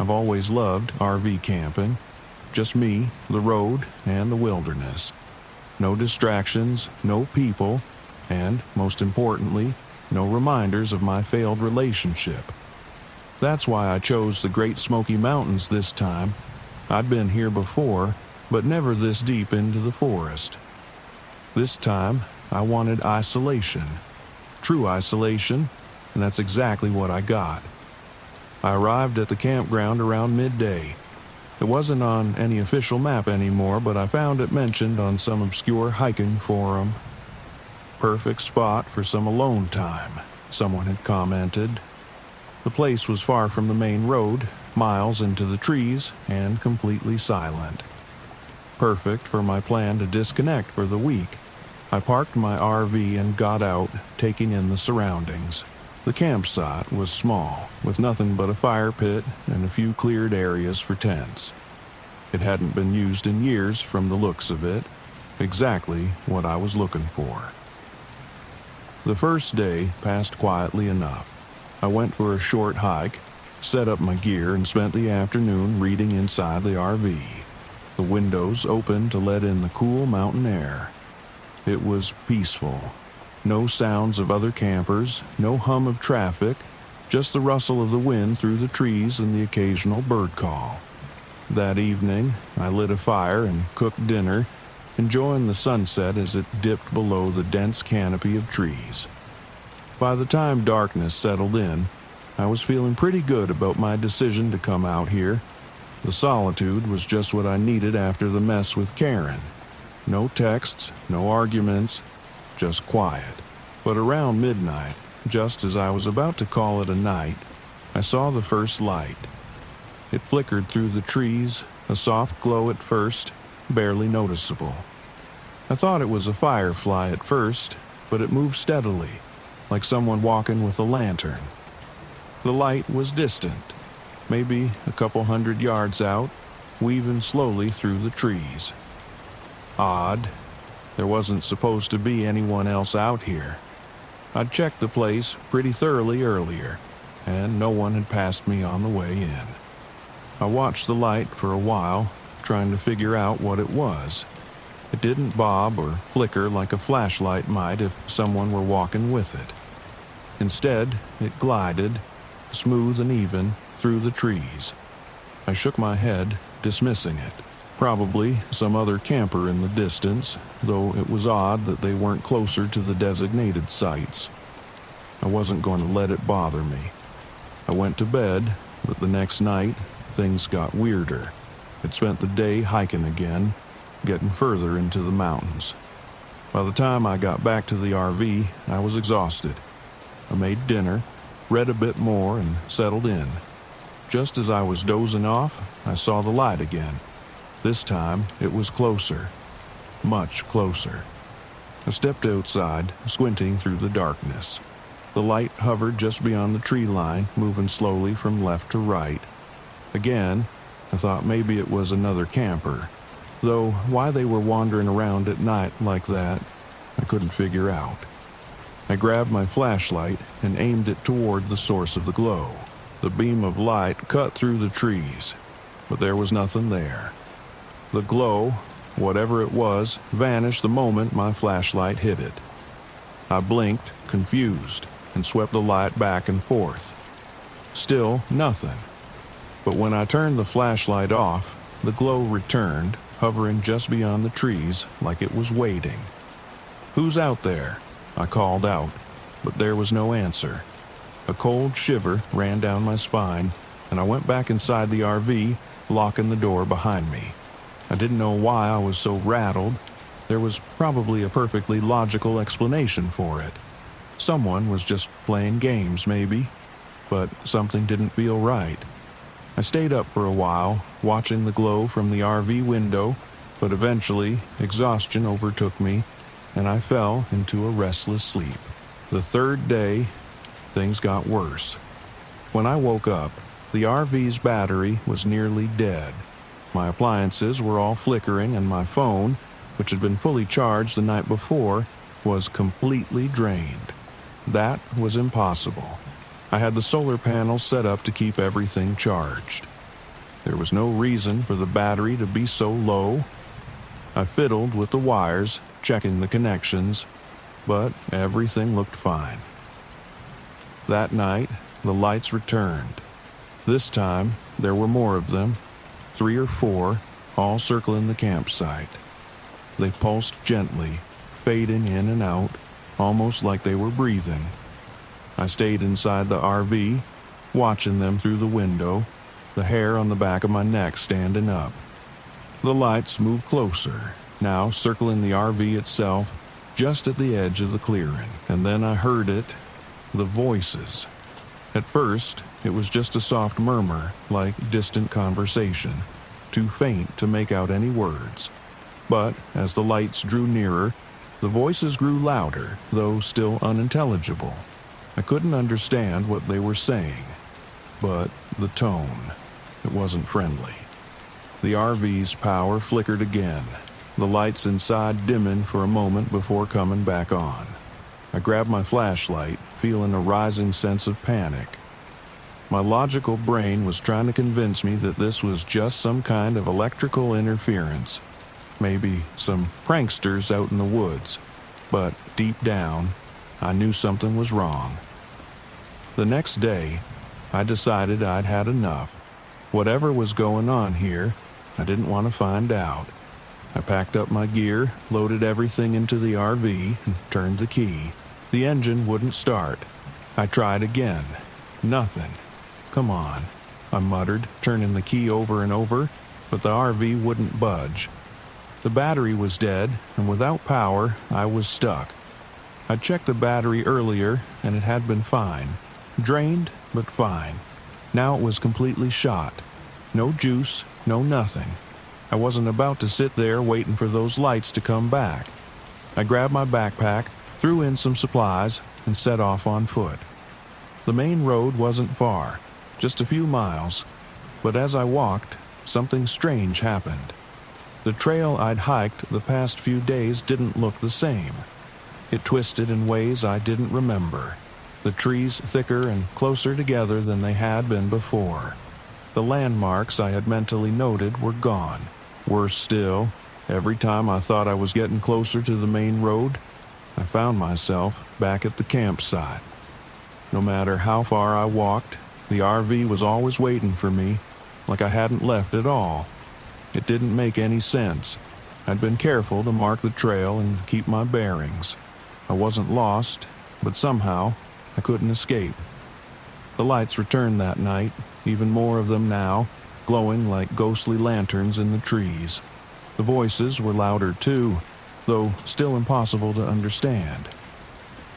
I've always loved RV camping. Just me, the road, and the wilderness. No distractions, no people, and, most importantly, no reminders of my failed relationship. That's why I chose the Great Smoky Mountains this time. I'd been here before, but never this deep into the forest. This time, I wanted isolation. True isolation, and that's exactly what I got. I arrived at the campground around midday. It wasn't on any official map anymore, but I found it mentioned on some obscure hiking forum. Perfect spot for some alone time, someone had commented. The place was far from the main road, miles into the trees, and completely silent. Perfect for my plan to disconnect for the week. I parked my RV and got out, taking in the surroundings. The campsite was small, with nothing but a fire pit and a few cleared areas for tents. It hadn't been used in years from the looks of it, exactly what I was looking for. The first day passed quietly enough. I went for a short hike, set up my gear, and spent the afternoon reading inside the RV. The windows open to let in the cool mountain air. It was peaceful. No sounds of other campers, no hum of traffic, just the rustle of the wind through the trees and the occasional bird call. That evening, I lit a fire and cooked dinner, enjoying the sunset as it dipped below the dense canopy of trees. By the time darkness settled in, I was feeling pretty good about my decision to come out here. The solitude was just what I needed after the mess with Karen. No texts, no arguments, just quiet. But around midnight, just as I was about to call it a night, I saw the first light. It flickered through the trees, a soft glow at first, barely noticeable. I thought it was a firefly at first, but it moved steadily, like someone walking with a lantern. The light was distant, maybe a couple 100 yards out, weaving slowly through the trees. Odd. There wasn't supposed to be anyone else out here. I'd checked the place pretty thoroughly earlier, and no one had passed me on the way in. I watched the light for a while, trying to figure out what it was. It didn't bob or flicker like a flashlight might if someone were walking with it. Instead, it glided, smooth and even, through the trees. I shook my head, dismissing it. Probably some other camper in the distance, though it was odd that they weren't closer to the designated sites. I wasn't going to let it bother me. I went to bed, but the next night, things got weirder. I'd spent the day hiking again, getting further into the mountains. By the time I got back to the RV, I was exhausted. I made dinner, read a bit more, and settled in. Just as I was dozing off, I saw the light again. This time, it was closer. Much closer. I stepped outside, squinting through the darkness. The light hovered just beyond the tree line, moving slowly from left to right. Again, I thought maybe it was another camper, though why they were wandering around at night like that, I couldn't figure out. I grabbed my flashlight and aimed it toward the source of the glow. The beam of light cut through the trees, but there was nothing there. The glow, whatever it was, vanished the moment my flashlight hit it. I blinked, confused, and swept the light back and forth. Still nothing. But when I turned the flashlight off, the glow returned, hovering just beyond the trees like it was waiting. "Who's out there?" I called out, but there was no answer. A cold shiver ran down my spine, and I went back inside the RV, locking the door behind me. I didn't know why I was so rattled. There was probably a perfectly logical explanation for it. Someone was just playing games, maybe, but something didn't feel right. I stayed up for a while, watching the glow from the RV window, but eventually exhaustion overtook me, and I fell into a restless sleep. The third day, things got worse. When I woke up, the RV's battery was nearly dead. My appliances were all flickering, and my phone, which had been fully charged the night before, was completely drained. That was impossible. I had the solar panels set up to keep everything charged. There was no reason for the battery to be so low. I fiddled with the wires, checking the connections, but everything looked fine. That night, the lights returned. This time, there were more of them, 3 or 4, all circling the campsite. They pulsed gently, fading in and out, almost like they were breathing. I stayed inside the RV, watching them through the window, the hair on the back of my neck standing up. The lights moved closer, now circling the RV itself, just at the edge of the clearing. And then I heard it, the voices. At first, it was just a soft murmur, like distant conversation, too faint to make out any words. But as the lights drew nearer, the voices grew louder, though still unintelligible. I couldn't understand what they were saying, but the tone, it wasn't friendly. The RV's power flickered again, the lights inside dimming for a moment before coming back on. I grabbed my flashlight, feeling a rising sense of panic. My logical brain was trying to convince me that this was just some kind of electrical interference, maybe some pranksters out in the woods, but deep down, I knew something was wrong. The next day, I decided I'd had enough. Whatever was going on here, I didn't want to find out. I packed up my gear, loaded everything into the RV, and turned the key. The engine wouldn't start. I tried again. Nothing. Come on, I muttered, turning the key over and over, but the RV wouldn't budge. The battery was dead, and without power, I was stuck. I checked the battery earlier, and it had been fine. Drained, but fine. Now it was completely shot. No juice, no nothing. I wasn't about to sit there waiting for those lights to come back. I grabbed my backpack, threw in some supplies, and set off on foot. The main road wasn't far, just a few miles, but as I walked, something strange happened. The trail I'd hiked the past few days didn't look the same. It twisted in ways I didn't remember. The trees thicker and closer together than they had been before. The landmarks I had mentally noted were gone. Worse still, every time I thought I was getting closer to the main road, I found myself back at the campsite. No matter how far I walked, the RV was always waiting for me, like I hadn't left at all. It didn't make any sense. I'd been careful to mark the trail and keep my bearings. I wasn't lost, but somehow I couldn't escape. The lights returned that night, even more of them now, glowing like ghostly lanterns in the trees. The voices were louder too, though still impossible to understand.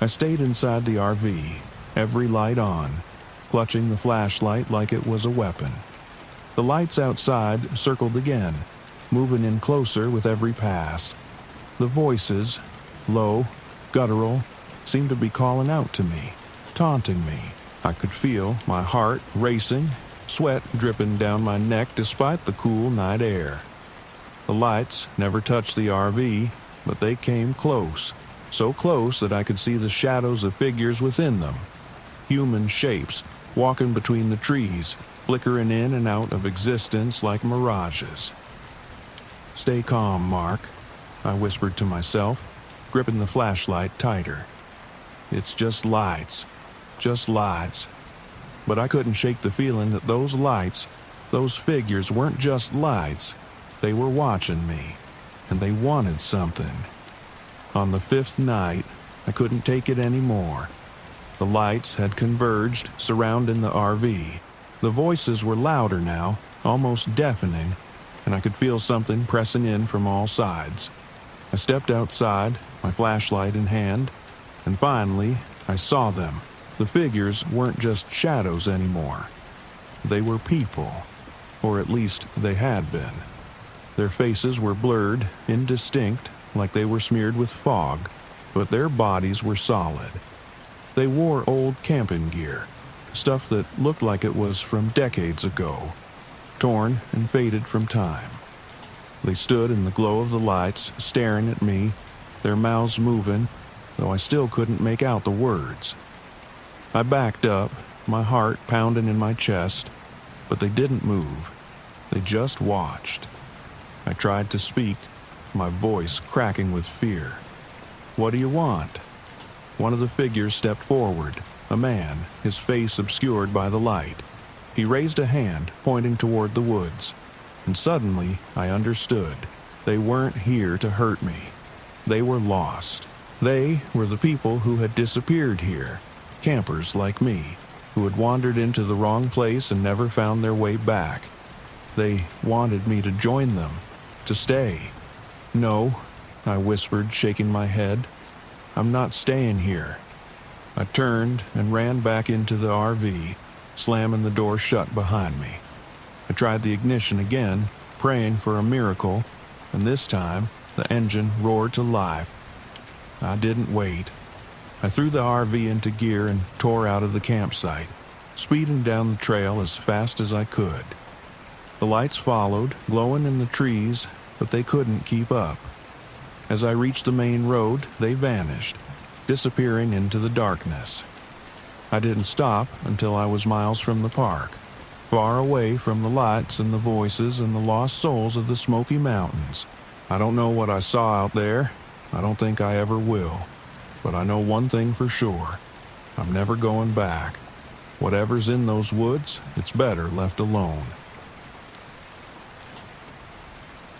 I stayed inside the RV, every light on, clutching the flashlight like it was a weapon. The lights outside circled again, moving in closer with every pass. The voices, low, guttural, seemed to be calling out to me, taunting me. I could feel my heart racing, sweat dripping down my neck despite the cool night air. The lights never touched the RV, but they came close, so close that I could see the shadows of figures within them. Human shapes, walking between the trees, flickering in and out of existence like mirages. "Stay calm, Mark," I whispered to myself, gripping the flashlight tighter. "It's just lights. Just lights." But I couldn't shake the feeling that those lights, those figures weren't just lights. They were watching me, and they wanted something. On the 5th night, I couldn't take it anymore. The lights had converged, surrounding the RV. The voices were louder now, almost deafening, and I could feel something pressing in from all sides. I stepped outside, my flashlight in hand, and finally, I saw them. The figures weren't just shadows anymore. They were people, or at least they had been. Their faces were blurred, indistinct, like they were smeared with fog, but their bodies were solid. They wore old camping gear, stuff that looked like it was from decades ago, torn and faded from time. They stood in the glow of the lights, staring at me, their mouths moving, though I still couldn't make out the words. I backed up, my heart pounding in my chest, but they didn't move. They just watched. I tried to speak, my voice cracking with fear. "What do you want?" One of the figures stepped forward, a man, his face obscured by the light. He raised a hand, pointing toward the woods, and suddenly I understood. They weren't here to hurt me. They were lost. They were the people who had disappeared here, campers like me, who had wandered into the wrong place and never found their way back. They wanted me to join them, to stay. "No," I whispered, shaking my head. "I'm not staying here." I turned and ran back into the RV, slamming the door shut behind me. I tried the ignition again, praying for a miracle, and this time the engine roared to life. I didn't wait. I threw the RV into gear and tore out of the campsite, speeding down the trail as fast as I could. The lights followed, glowing in the trees, but they couldn't keep up. As I reached the main road, they vanished, disappearing into the darkness. I didn't stop until I was miles from the park, far away from the lights and the voices and the lost souls of the Smoky Mountains. I don't know what I saw out there. I don't think I ever will. But I know one thing for sure. I'm never going back. Whatever's in those woods, it's better left alone.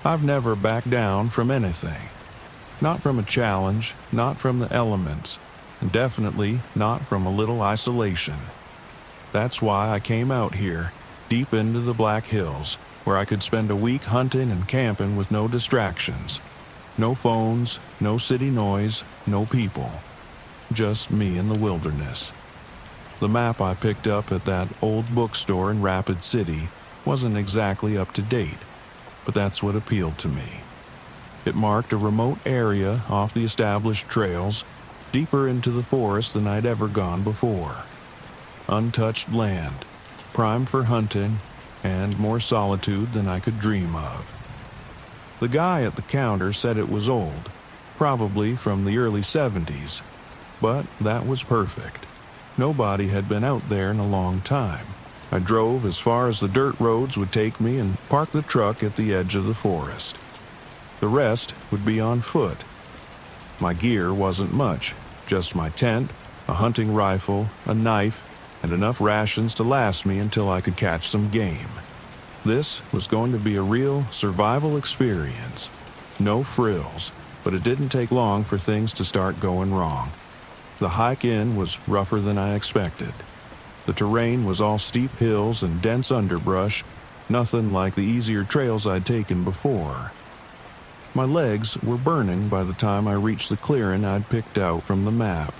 I've never backed down from anything. Not from a challenge, not from the elements, and definitely not from a little isolation. That's why I came out here, deep into the Black Hills, where I could spend a week hunting and camping with no distractions. No phones, no city noise, no people. Just me in the wilderness. The map I picked up at that old bookstore in Rapid City wasn't exactly up to date, but that's what appealed to me. It marked a remote area off the established trails, deeper into the forest than I'd ever gone before. Untouched land, prime for hunting, and more solitude than I could dream of. The guy at the counter said it was old, probably from the early 70s, but that was perfect. Nobody had been out there in a long time. I drove as far as the dirt roads would take me and parked the truck at the edge of the forest. The rest would be on foot. My gear wasn't much, just my tent, a hunting rifle, a knife, and enough rations to last me until I could catch some game. This was going to be a real survival experience. No frills, but it didn't take long for things to start going wrong. The hike in was rougher than I expected. The terrain was all steep hills and dense underbrush, nothing like the easier trails I'd taken before. My legs were burning by the time I reached the clearing I'd picked out from the map.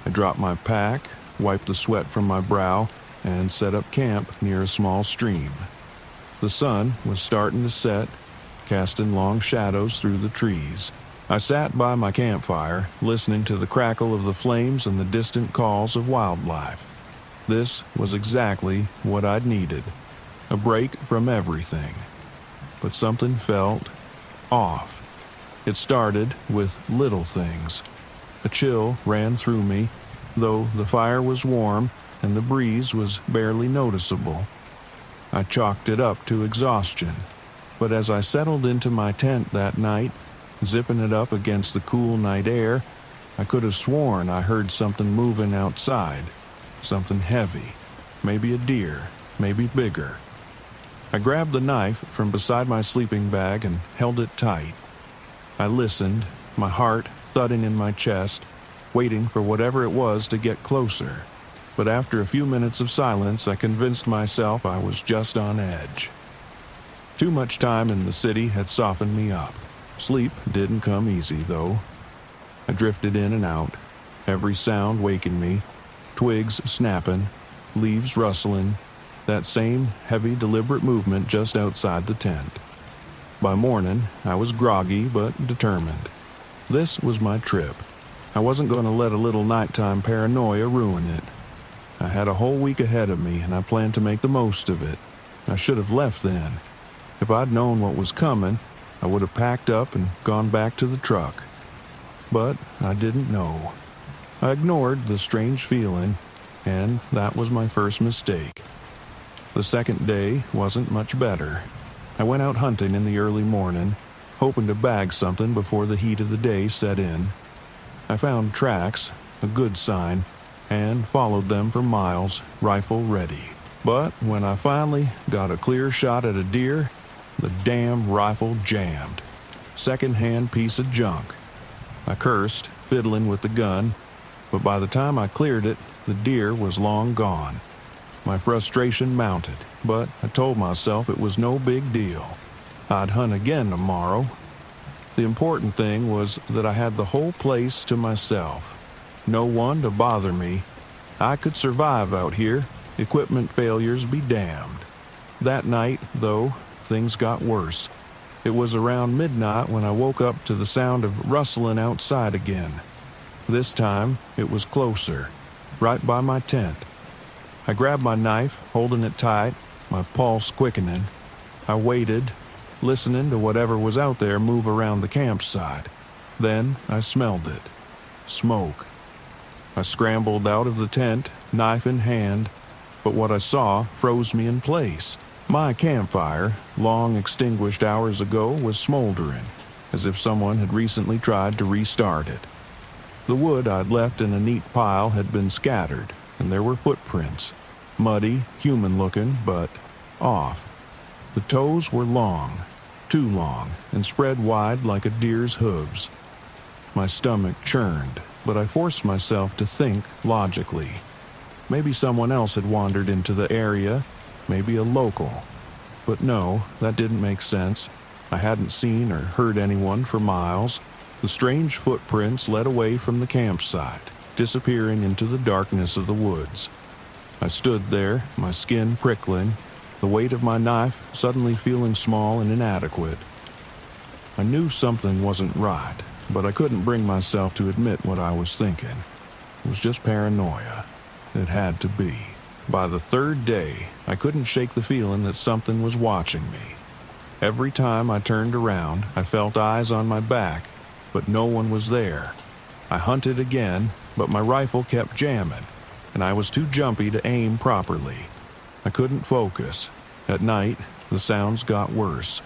I dropped my pack, wiped the sweat from my brow, and set up camp near a small stream. The sun was starting to set, casting long shadows through the trees. I sat by my campfire, listening to the crackle of the flames and the distant calls of wildlife. This was exactly what I'd needed, a break from everything. But something felt off. It started with little things. A chill ran through me, though the fire was warm and the breeze was barely noticeable. I chalked it up to exhaustion, but as I settled into my tent that night, zipping it up against the cool night air, I could have sworn I heard something moving outside, something heavy, maybe a deer, maybe bigger. I grabbed the knife from beside my sleeping bag and held it tight. I listened, my heart thudding in my chest, waiting for whatever it was to get closer. But after a few minutes of silence, I convinced myself I was just on edge. Too much time in the city had softened me up. Sleep didn't come easy, though. I drifted in and out, every sound waking me, twigs snapping, leaves rustling, that same heavy, deliberate movement just outside the tent. By morning, I was groggy but determined. This was my trip. I wasn't going to let a little nighttime paranoia ruin it. I had a whole week ahead of me, and I planned to make the most of it. I should have left then. If I'd known what was coming, I would have packed up and gone back to the truck. But I didn't know. I ignored the strange feeling, and that was my first mistake. The second day wasn't much better. I went out hunting in the early morning, hoping to bag something before the heat of the day set in. I found tracks, a good sign, and followed them for miles, rifle ready. But when I finally got a clear shot at a deer, the damn rifle jammed. Second-hand piece of junk. I cursed, fiddling with the gun, but by the time I cleared it, the deer was long gone. My frustration mounted, but I told myself it was no big deal. I'd hunt again tomorrow. The important thing was that I had the whole place to myself. No one to bother me. I could survive out here, equipment failures be damned. That night, though, things got worse. It was around midnight when I woke up to the sound of rustling outside again. This time, it was closer, right by my tent. I grabbed my knife, holding it tight, my pulse quickening. I waited, listening to whatever was out there move around the campsite. Then I smelled it. Smoke. I scrambled out of the tent, knife in hand, but what I saw froze me in place. My campfire, long extinguished hours ago, was smoldering, as if someone had recently tried to restart it. The wood I'd left in a neat pile had been scattered, and there were footprints, muddy, human-looking, but off. The toes were long, too long, and spread wide like a deer's hooves. My stomach churned, but I forced myself to think logically. Maybe someone else had wandered into the area, maybe a local. But no, that didn't make sense. I hadn't seen or heard anyone for miles. The strange footprints led away from the campsite, disappearing into the darkness of the woods. I stood there, my skin prickling, the weight of my knife suddenly feeling small and inadequate. I knew something wasn't right, but I couldn't bring myself to admit what I was thinking. It was just paranoia. It had to be. By the third day, I couldn't shake the feeling that something was watching me. Every time I turned around, I felt eyes on my back, but no one was there. I hunted again, but my rifle kept jamming, and I was too jumpy to aim properly. I couldn't focus. At night, the sounds got worse.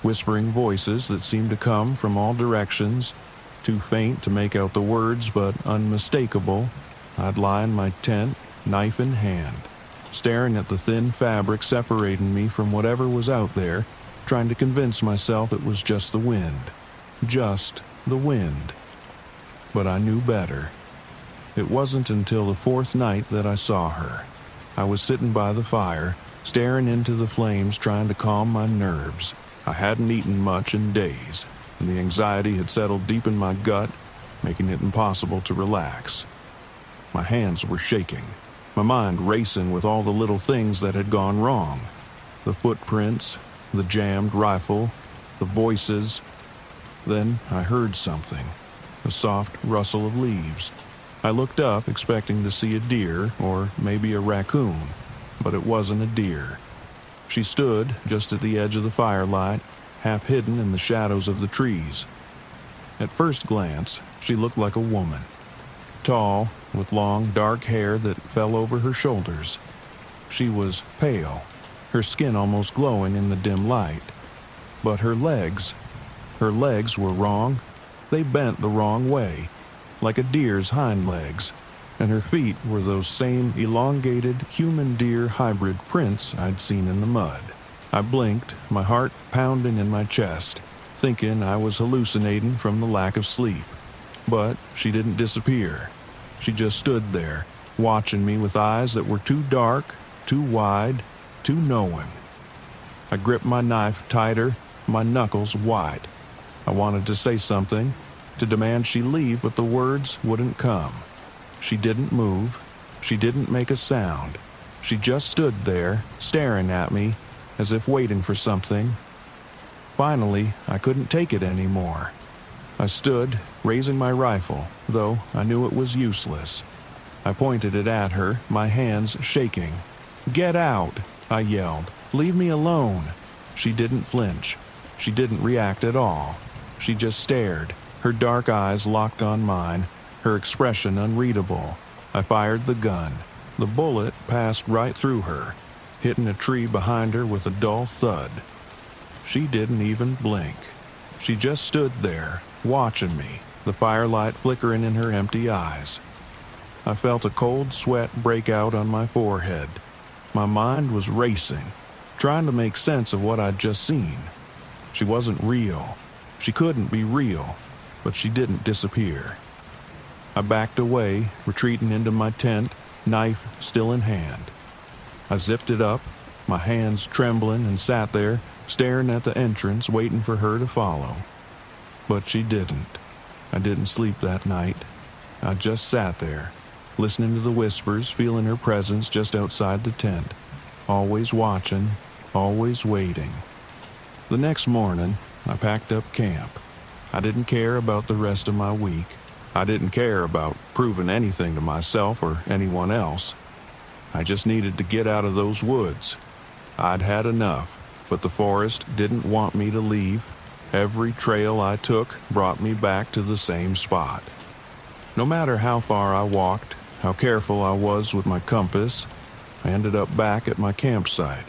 Whispering voices that seemed to come from all directions, too faint to make out the words but unmistakable. I'd lie in my tent, knife in hand, staring at the thin fabric separating me from whatever was out there, trying to convince myself it was just the wind. Just the wind. But I knew better. It wasn't until the fourth night that I saw her. I was sitting by the fire, staring into the flames, trying to calm my nerves. I hadn't eaten much in days, and the anxiety had settled deep in my gut, making it impossible to relax. My hands were shaking, my mind racing with all the little things that had gone wrong. The footprints, the jammed rifle, the voices. Then I heard something, a soft rustle of leaves. I looked up, expecting to see a deer or maybe a raccoon, but it wasn't a deer. She stood just at the edge of the firelight, half hidden in the shadows of the trees. At first glance, she looked like a woman. Tall, with long, dark hair that fell over her shoulders. She was pale, her skin almost glowing in the dim light. But her legs were wrong. They bent the wrong way, like a deer's hind legs, and her feet were those same elongated human-deer hybrid prints I'd seen in the mud. I blinked, my heart pounding in my chest, thinking I was hallucinating from the lack of sleep. But she didn't disappear. She just stood there, watching me with eyes that were too dark, too wide, too knowing. I gripped my knife tighter, my knuckles white. I wanted to say something, to demand she leave, but the words wouldn't come. She didn't move. She didn't make a sound. She just stood there, staring at me, as if waiting for something. Finally, I couldn't take it anymore. I stood, raising my rifle, though I knew it was useless. I pointed it at her, my hands shaking. "Get out!" I yelled. "Leave me alone!" She didn't flinch. She didn't react at all. She just stared, her dark eyes locked on mine, her expression unreadable. I fired the gun. The bullet passed right through her, hitting a tree behind her with a dull thud. She didn't even blink. She just stood there, watching me, the firelight flickering in her empty eyes. I felt a cold sweat break out on my forehead. My mind was racing, trying to make sense of what I'd just seen. She wasn't real. She couldn't be real, but she didn't disappear. I backed away, retreating into my tent, knife still in hand. I zipped it up, my hands trembling, and sat there, staring at the entrance, waiting for her to follow. But she didn't. I didn't sleep that night. I just sat there, listening to the whispers, feeling her presence just outside the tent, always watching, always waiting. The next morning, I packed up camp. I didn't care about the rest of my week. I didn't care about proving anything to myself or anyone else. I just needed to get out of those woods. I'd had enough, but the forest didn't want me to leave. Every trail I took brought me back to the same spot. No matter how far I walked, how careful I was with my compass, I ended up back at my campsite.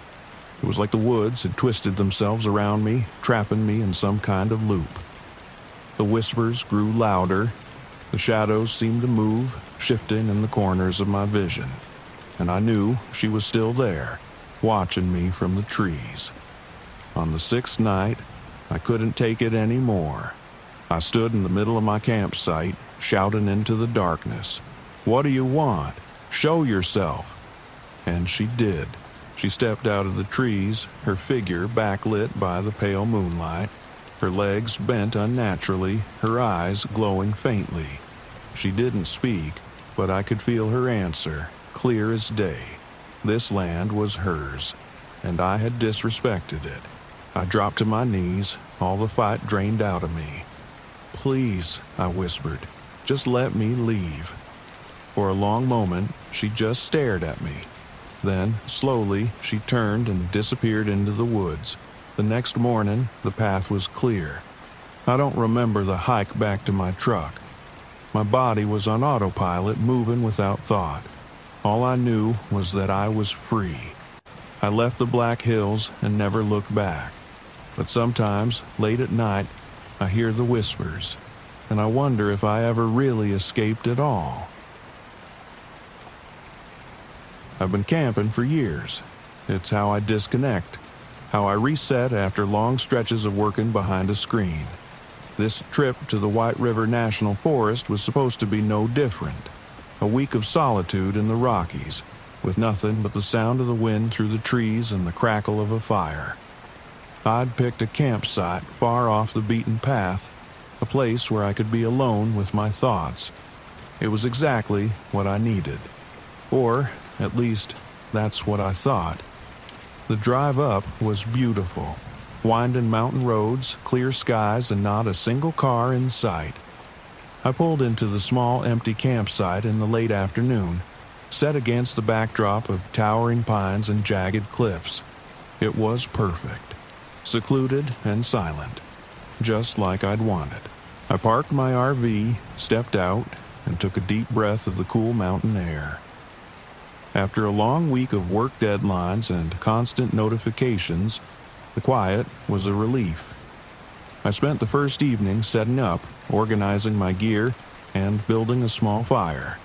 It was like the woods had twisted themselves around me, trapping me in some kind of loop. The whispers grew louder. The shadows seemed to move, shifting in the corners of my vision. And I knew she was still there, watching me from the trees. On the sixth night, I couldn't take it anymore. I stood in the middle of my campsite, shouting into the darkness, "What do you want? Show yourself!" And she did. She stepped out of the trees, her figure backlit by the pale moonlight, her legs bent unnaturally, her eyes glowing faintly. She didn't speak, but I could feel her answer, clear as day. This land was hers, and I had disrespected it. I dropped to my knees, all the fight drained out of me. "Please," I whispered, "just let me leave." For a long moment, she just stared at me. Then, slowly, she turned and disappeared into the woods. The next morning, the path was clear. I don't remember the hike back to my truck. My body was on autopilot, moving without thought. All I knew was that I was free. I left the Black Hills and never looked back. But sometimes, late at night, I hear the whispers, and I wonder if I ever really escaped at all. I've been camping for years. It's how I disconnect, how I reset after long stretches of working behind a screen. This trip to the White River National Forest was supposed to be no different. A week of solitude in the Rockies, with nothing but the sound of the wind through the trees and the crackle of a fire. I'd picked a campsite far off the beaten path, a place where I could be alone with my thoughts. It was exactly what I needed. Or, at least, that's what I thought. The drive up was beautiful. Winding mountain roads, clear skies, and not a single car in sight. I pulled into the small empty campsite in the late afternoon, set against the backdrop of towering pines and jagged cliffs. It was perfect. Secluded and silent, just like I'd wanted. I parked my RV, stepped out, and took a deep breath of the cool mountain air. After a long week of work deadlines and constant notifications, the quiet was a relief. I spent the first evening setting up, organizing my gear, and building a small fire.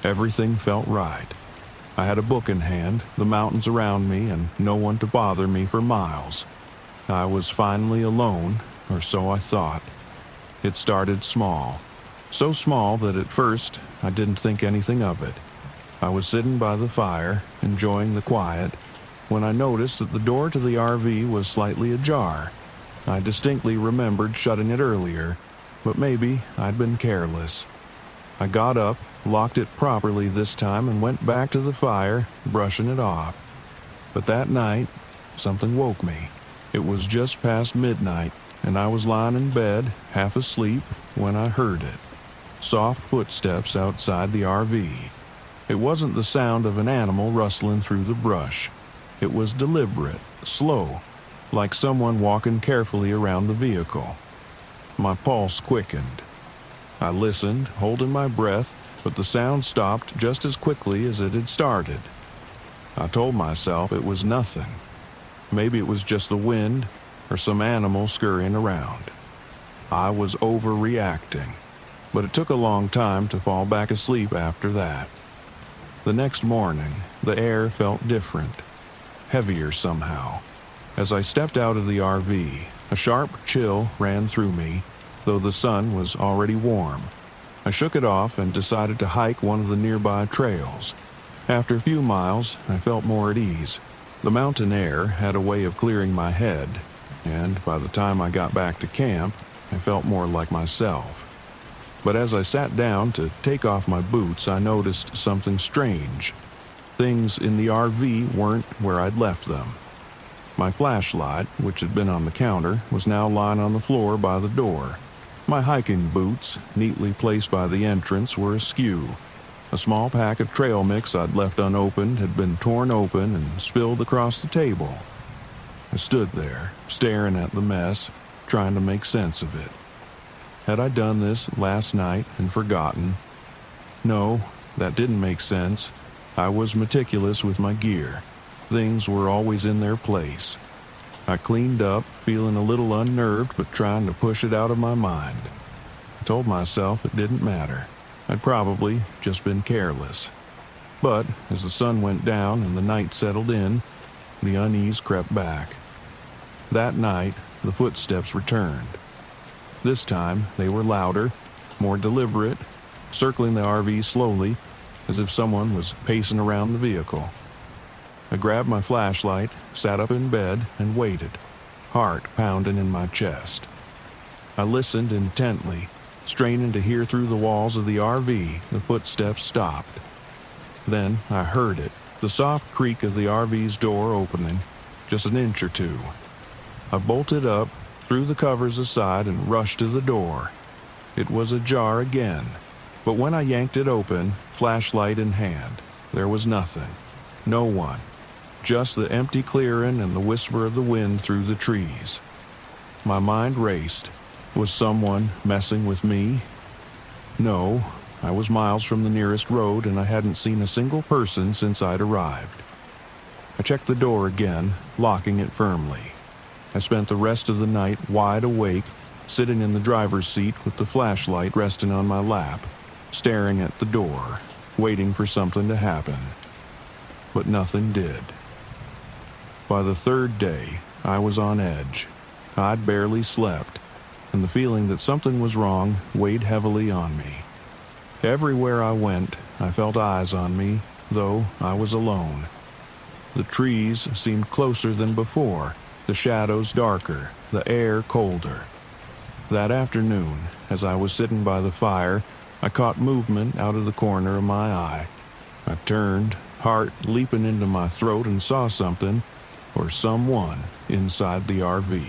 Everything felt right. I had a book in hand, the mountains around me, and no one to bother me for miles. I was finally alone, or so I thought. It started small. So small that at first I didn't think anything of it. I was sitting by the fire, enjoying the quiet, when I noticed that the door to the RV was slightly ajar. I distinctly remembered shutting it earlier, but maybe I'd been careless. I got up, locked it properly this time, and went back to the fire, brushing it off. But that night, something woke me. It was just past midnight, and I was lying in bed, half asleep, when I heard it. Soft footsteps outside the RV. It wasn't the sound of an animal rustling through the brush. It was deliberate, slow, like someone walking carefully around the vehicle. My pulse quickened. I listened, holding my breath, but the sound stopped just as quickly as it had started. I told myself it was nothing. Maybe it was just the wind or some animal scurrying around. I was overreacting, but it took a long time to fall back asleep after that. The next morning, the air felt different, heavier somehow. As I stepped out of the RV, a sharp chill ran through me, though the sun was already warm. I shook it off and decided to hike one of the nearby trails. After a few miles, I felt more at ease. The mountain air had a way of clearing my head, and by the time I got back to camp, I felt more like myself. But as I sat down to take off my boots, I noticed something strange. Things in the RV weren't where I'd left them. My flashlight, which had been on the counter, was now lying on the floor by the door. My hiking boots, neatly placed by the entrance, were askew. A small pack of trail mix I'd left unopened had been torn open and spilled across the table. I stood there, staring at the mess, trying to make sense of it. Had I done this last night and forgotten? No, that didn't make sense. I was meticulous with my gear. Things were always in their place. I cleaned up, feeling a little unnerved but trying to push it out of my mind. I told myself it didn't matter. I'd probably just been careless. But as the sun went down and the night settled in, the unease crept back. That night, the footsteps returned. This time, they were louder, more deliberate, circling the RV slowly, as if someone was pacing around the vehicle. I grabbed my flashlight, sat up in bed, and waited, heart pounding in my chest. I listened intently, straining to hear through the walls of the RV. The footsteps stopped. Then I heard it, the soft creak of the RV's door opening, just an inch or two. I bolted up, threw the covers aside, and rushed to the door. It was ajar again, but when I yanked it open, flashlight in hand, there was nothing. No one. Just the empty clearing and the whisper of the wind through the trees. My mind raced. Was someone messing with me? No, I was miles from the nearest road and I hadn't seen a single person since I'd arrived. I checked the door again, locking it firmly. I spent the rest of the night wide awake, sitting in the driver's seat with the flashlight resting on my lap, staring at the door, waiting for something to happen. But nothing did. By the third day, I was on edge. I'd barely slept, and the feeling that something was wrong weighed heavily on me. Everywhere I went, I felt eyes on me, though I was alone. The trees seemed closer than before, the shadows darker, the air colder. That afternoon, as I was sitting by the fire, I caught movement out of the corner of my eye. I turned, heart leaping into my throat, and saw something, or someone, inside the RV.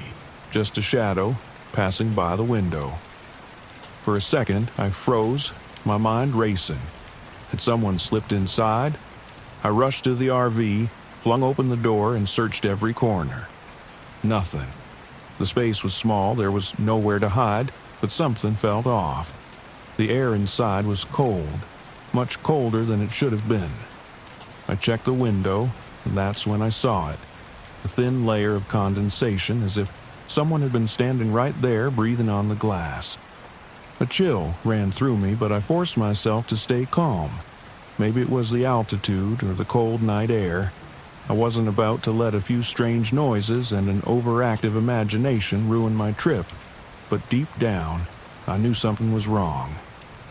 Just a shadow, passing by the window. For a second, I froze, my mind racing. Had someone slipped inside? I rushed to the RV, flung open the door, and searched every corner. Nothing. The space was small, there was nowhere to hide, but something felt off. The air inside was cold, much colder than it should have been. I checked the window, and that's when I saw it. A thin layer of condensation, as if someone had been standing right there breathing on the glass. A chill ran through me, but I forced myself to stay calm. Maybe it was the altitude or the cold night air. I wasn't about to let a few strange noises and an overactive imagination ruin my trip. But deep down, I knew something was wrong.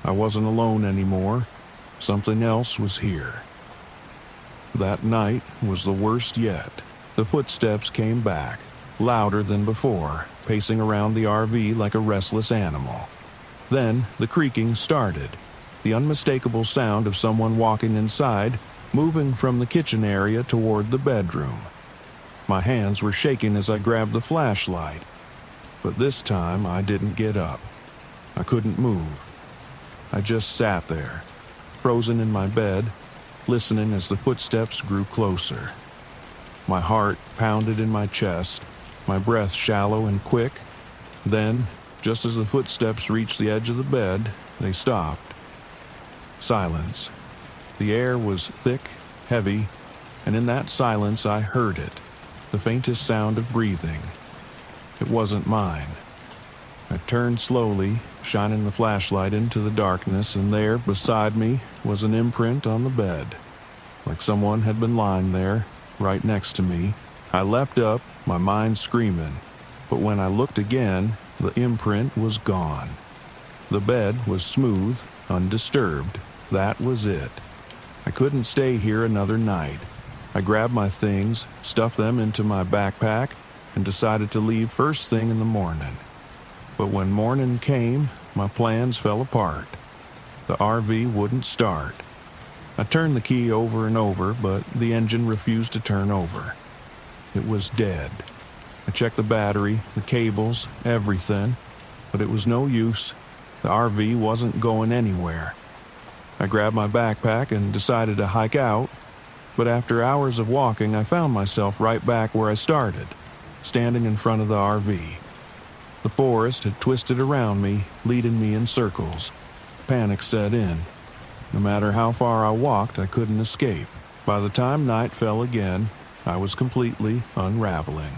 I wasn't alone anymore. Something else was here. That night was the worst yet. The footsteps came back, louder than before, pacing around the RV like a restless animal. Then the creaking started, the unmistakable sound of someone walking inside, moving from the kitchen area toward the bedroom. My hands were shaking as I grabbed the flashlight, but this time I didn't get up. I couldn't move. I just sat there, frozen in my bed, listening as the footsteps grew closer. My heart pounded in my chest, my breath shallow and quick. Then, just as the footsteps reached the edge of the bed, they stopped. Silence. The air was thick, heavy, and in that silence I heard it, the faintest sound of breathing. It wasn't mine. I turned slowly, shining the flashlight into the darkness, and there, beside me, was an imprint on the bed, like someone had been lying there, right next to me. I leapt up, my mind screaming, but when I looked again, the imprint was gone. The bed was smooth, undisturbed. That was it. I couldn't stay here another night. I grabbed my things, stuffed them into my backpack, and decided to leave first thing in the morning. But when morning came, my plans fell apart. The RV wouldn't start. I turned the key over and over, but the engine refused to turn over. It was dead. I checked the battery, the cables, everything, but it was no use. The RV wasn't going anywhere. I grabbed my backpack and decided to hike out, but after hours of walking, I found myself right back where I started, standing in front of the RV. The forest had twisted around me, leading me in circles. Panic set in. No matter how far I walked, I couldn't escape. By the time night fell again, I was completely unraveling.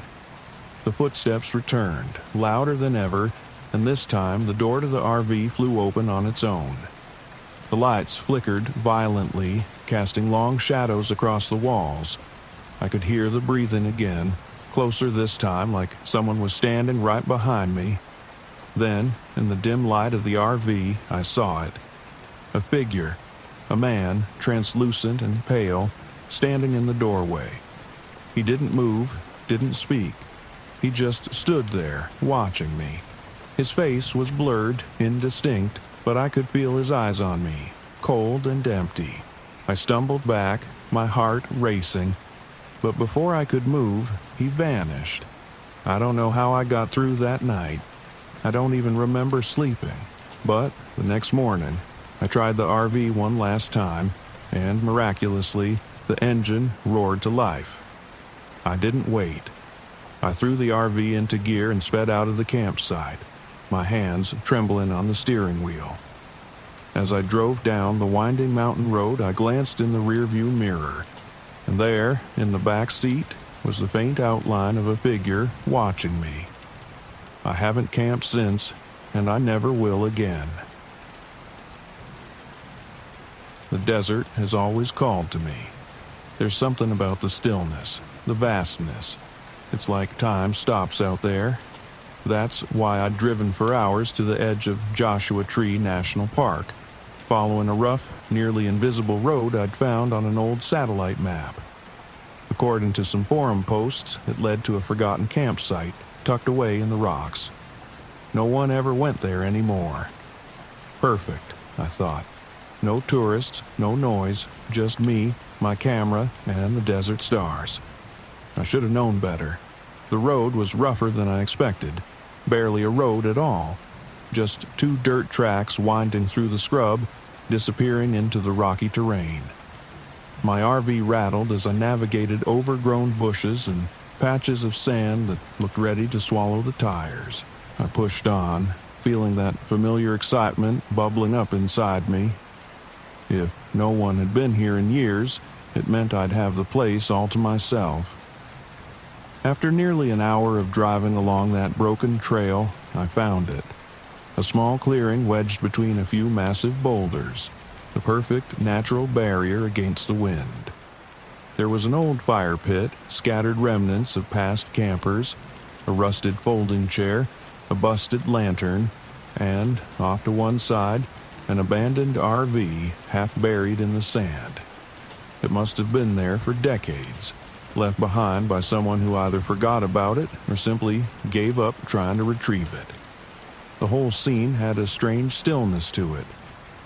The footsteps returned, louder than ever, and this time the door to the RV flew open on its own. The lights flickered violently, casting long shadows across the walls. I could hear the breathing again, closer this time, like someone was standing right behind me. Then, in the dim light of the RV, I saw it. A figure, a man, translucent and pale, standing in the doorway. He didn't move, didn't speak. He just stood there, watching me. His face was blurred, indistinct, but I could feel his eyes on me, cold and empty. I stumbled back, my heart racing, but before I could move, he vanished. I don't know how I got through that night. I don't even remember sleeping. But the next morning, I tried the RV one last time, and miraculously, the engine roared to life. I didn't wait. I threw the RV into gear and sped out of the campsite, my hands trembling on the steering wheel. As I drove down the winding mountain road, I glanced in the rearview mirror, and there, in the back seat, was the faint outline of a figure watching me. I haven't camped since, and I never will again. The desert has always called to me. There's something about the stillness, the vastness. It's like time stops out there. That's why I'd driven for hours to the edge of Joshua Tree National Park, following a rough, nearly invisible road I'd found on an old satellite map. According to some forum posts, it led to a forgotten campsite tucked away in the rocks. No one ever went there anymore. Perfect, I thought. No tourists, no noise, just me, my camera, and the desert stars. I should have known better. The road was rougher than I expected. Barely a road at all. Just 2 dirt tracks winding through the scrub, disappearing into the rocky terrain. My RV rattled as I navigated overgrown bushes and patches of sand that looked ready to swallow the tires. I pushed on, feeling that familiar excitement bubbling up inside me. If no one had been here in years, it meant I'd have the place all to myself. After nearly an hour of driving along that broken trail, I found it. A small clearing wedged between a few massive boulders, the perfect natural barrier against the wind. There was an old fire pit, scattered remnants of past campers, a rusted folding chair, a busted lantern, and, off to one side, an abandoned RV half buried in the sand. It must have been there for decades, left behind by someone who either forgot about it or simply gave up trying to retrieve it. The whole scene had a strange stillness to it,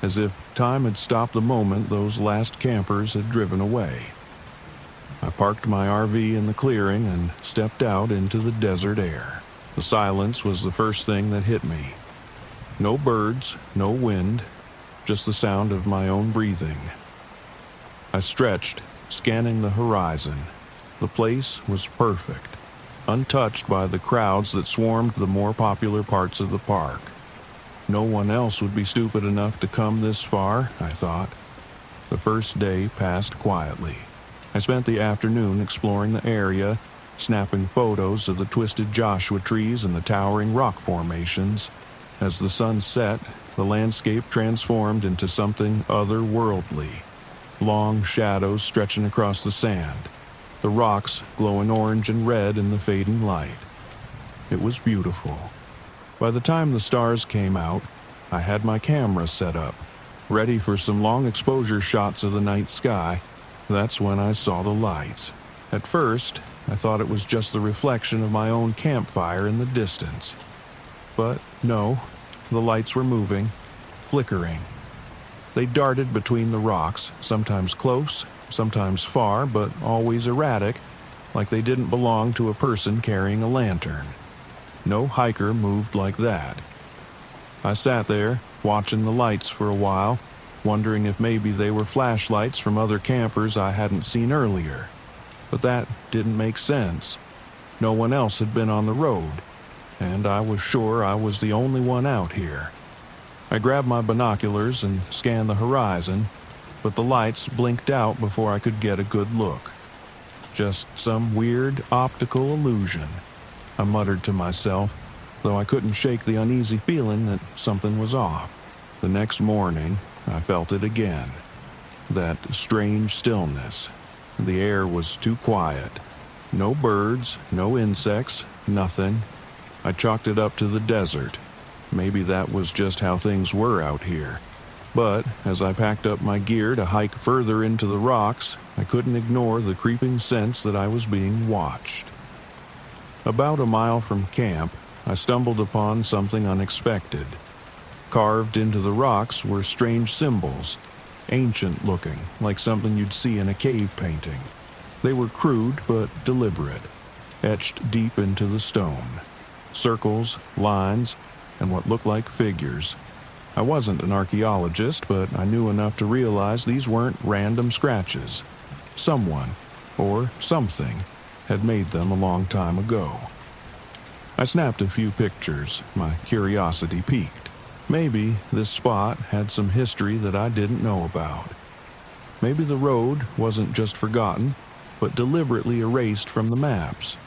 as if time had stopped the moment those last campers had driven away. I parked my RV in the clearing and stepped out into the desert air. The silence was the first thing that hit me. No birds, no wind, just the sound of my own breathing. I stretched, scanning the horizon. The place was perfect, untouched by the crowds that swarmed the more popular parts of the park. No one else would be stupid enough to come this far, I thought. The first day passed quietly. I spent the afternoon exploring the area, snapping photos of the twisted Joshua trees and the towering rock formations. As the sun set, the landscape transformed into something otherworldly. Long shadows stretching across the sand, the rocks glowing orange and red in the fading light. It was beautiful. By the time the stars came out, I had my camera set up, ready for some long exposure shots of the night sky. That's when I saw the lights. At first, I thought it was just the reflection of my own campfire in the distance. But no, the lights were moving, flickering. They darted between the rocks, sometimes close, sometimes far, but always erratic, like they didn't belong to a person carrying a lantern. No hiker moved like that. I sat there, watching the lights for a while, wondering if maybe they were flashlights from other campers I hadn't seen earlier. But that didn't make sense. No one else had been on the road, and I was sure I was the only one out here. I grabbed my binoculars and scanned the horizon, but the lights blinked out before I could get a good look. Just some weird optical illusion, I muttered to myself, though I couldn't shake the uneasy feeling that something was off. The next morning, I felt it again. That strange stillness. The air was too quiet. No birds, no insects, nothing. I chalked it up to the desert. Maybe that was just how things were out here. But as I packed up my gear to hike further into the rocks, I couldn't ignore the creeping sense that I was being watched. About a mile from camp, I stumbled upon something unexpected. Carved into the rocks were strange symbols, ancient looking, like something you'd see in a cave painting. They were crude but deliberate, etched deep into the stone. Circles, lines, and what looked like figures. I wasn't an archaeologist, but I knew enough to realize these weren't random scratches. Someone, or something, had made them a long time ago. I snapped a few pictures, my curiosity piqued. Maybe this spot had some history that I didn't know about. Maybe the road wasn't just forgotten, but deliberately erased from the maps.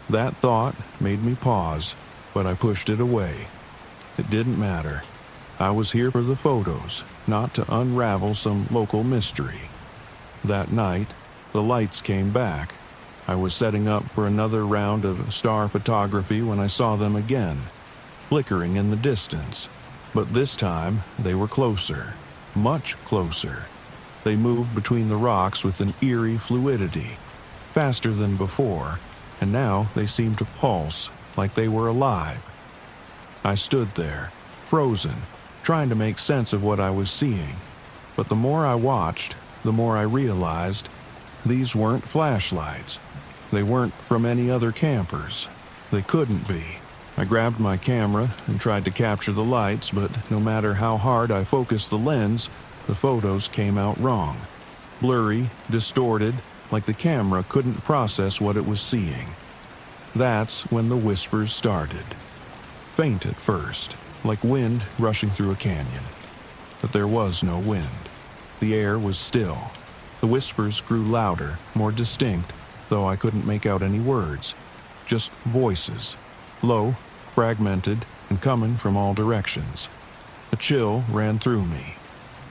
That thought made me pause, but I pushed it away. It didn't matter. I was here for the photos, not to unravel some local mystery. That night, the lights came back. I was setting up for another round of star photography when I saw them again, flickering in the distance. But this time, they were closer, much closer. They moved between the rocks with an eerie fluidity, faster than before, and now they seemed to pulse like they were alive. I stood there, frozen, trying to make sense of what I was seeing. But the more I watched, the more I realized these weren't flashlights. They weren't from any other campers. They couldn't be. I grabbed my camera and tried to capture the lights, but no matter how hard I focused the lens, the photos came out wrong. Blurry, distorted, like the camera couldn't process what it was seeing. That's when the whispers started. Faint at first, like wind rushing through a canyon. But there was no wind. The air was still. The whispers grew louder, more distinct, though I couldn't make out any words. Just voices, low, fragmented, and coming from all directions. A chill ran through me.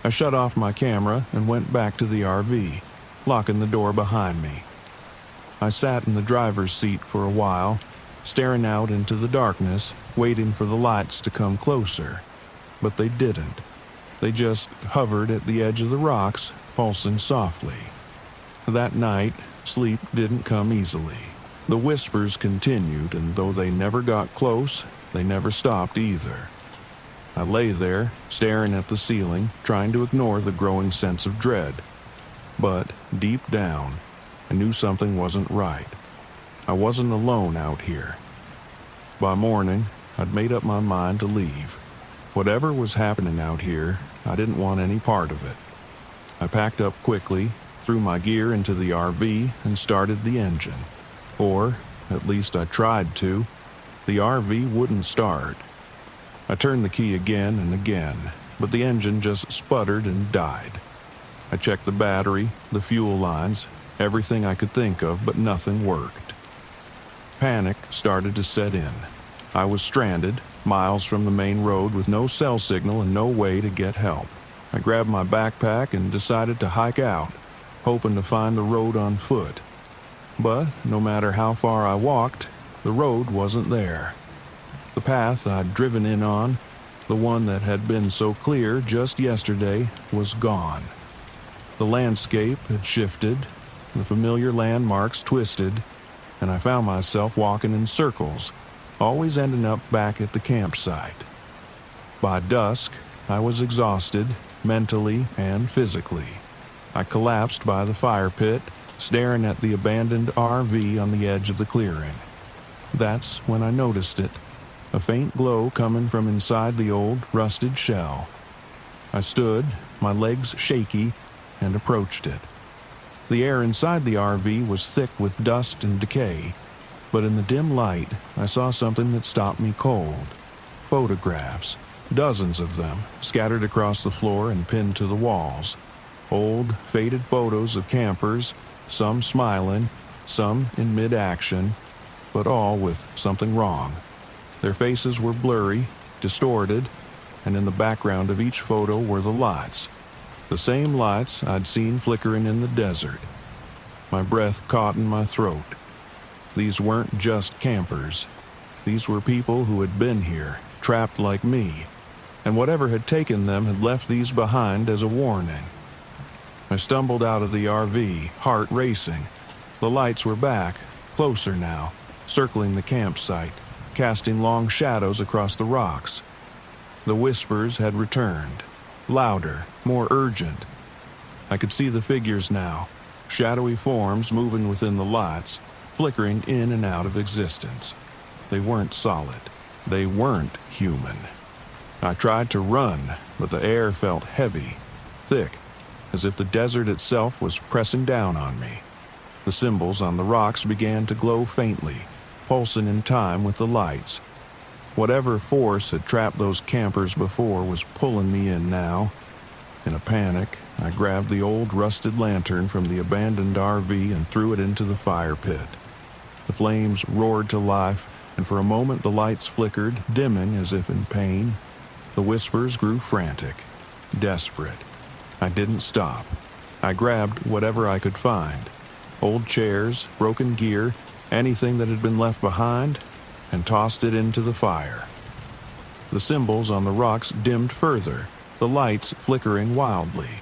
I shut off my camera and went back to the RV, locking the door behind me. I sat in the driver's seat for a while, staring out into the darkness, waiting for the lights to come closer. But they didn't. They just hovered at the edge of the rocks, pulsing softly. That night, sleep didn't come easily. The whispers continued, and though they never got close, they never stopped either. I lay there, staring at the ceiling, trying to ignore the growing sense of dread. But deep down, I knew something wasn't right. I wasn't alone out here. By morning, I'd made up my mind to leave. Whatever was happening out here, I didn't want any part of it. I packed up quickly, threw my gear into the RV, and started the engine. Or, at least I tried to. The RV wouldn't start. I turned the key again and again, but the engine just sputtered and died. I checked the battery, the fuel lines, everything I could think of, but nothing worked. Panic started to set in. I was stranded, miles from the main road with no cell signal and no way to get help. I grabbed my backpack and decided to hike out, hoping to find the road on foot. But no matter how far I walked, the road wasn't there. The path I'd driven in on, the one that had been so clear just yesterday, was gone. The landscape had shifted, the familiar landmarks twisted, and I found myself walking in circles, always ending up back at the campsite. By dusk, I was exhausted, mentally and physically. I collapsed by the fire pit, staring at the abandoned RV on the edge of the clearing. That's when I noticed it, a faint glow coming from inside the old, rusted shell. I stood, my legs shaky, and approached it. The air inside the RV was thick with dust and decay, but in the dim light, I saw something that stopped me cold. Photographs, dozens of them, scattered across the floor and pinned to the walls. Old, faded photos of campers, some smiling, some in mid-action, but all with something wrong. Their faces were blurry, distorted, and in the background of each photo were the lights. The same lights I'd seen flickering in the desert. My breath caught in my throat. These weren't just campers. These were people who had been here, trapped like me, and whatever had taken them had left these behind as a warning. I stumbled out of the RV, heart racing. The lights were back, closer now, circling the campsite, casting long shadows across the rocks. The whispers had returned, louder, more urgent. I could see the figures now, shadowy forms moving within the lights, flickering in and out of existence. They weren't solid. They weren't human. I tried to run, but the air felt heavy, thick, as if the desert itself was pressing down on me. The symbols on the rocks began to glow faintly, pulsing in time with the lights. Whatever force had trapped those campers before was pulling me in now. In a panic, I grabbed the old rusted lantern from the abandoned RV and threw it into the fire pit. The flames roared to life, and for a moment the lights flickered, dimming as if in pain. The whispers grew frantic, desperate. I didn't stop. I grabbed whatever I could find. Old chairs, broken gear, anything that had been left behind, and tossed it into the fire. The symbols on the rocks dimmed further, the lights flickering wildly.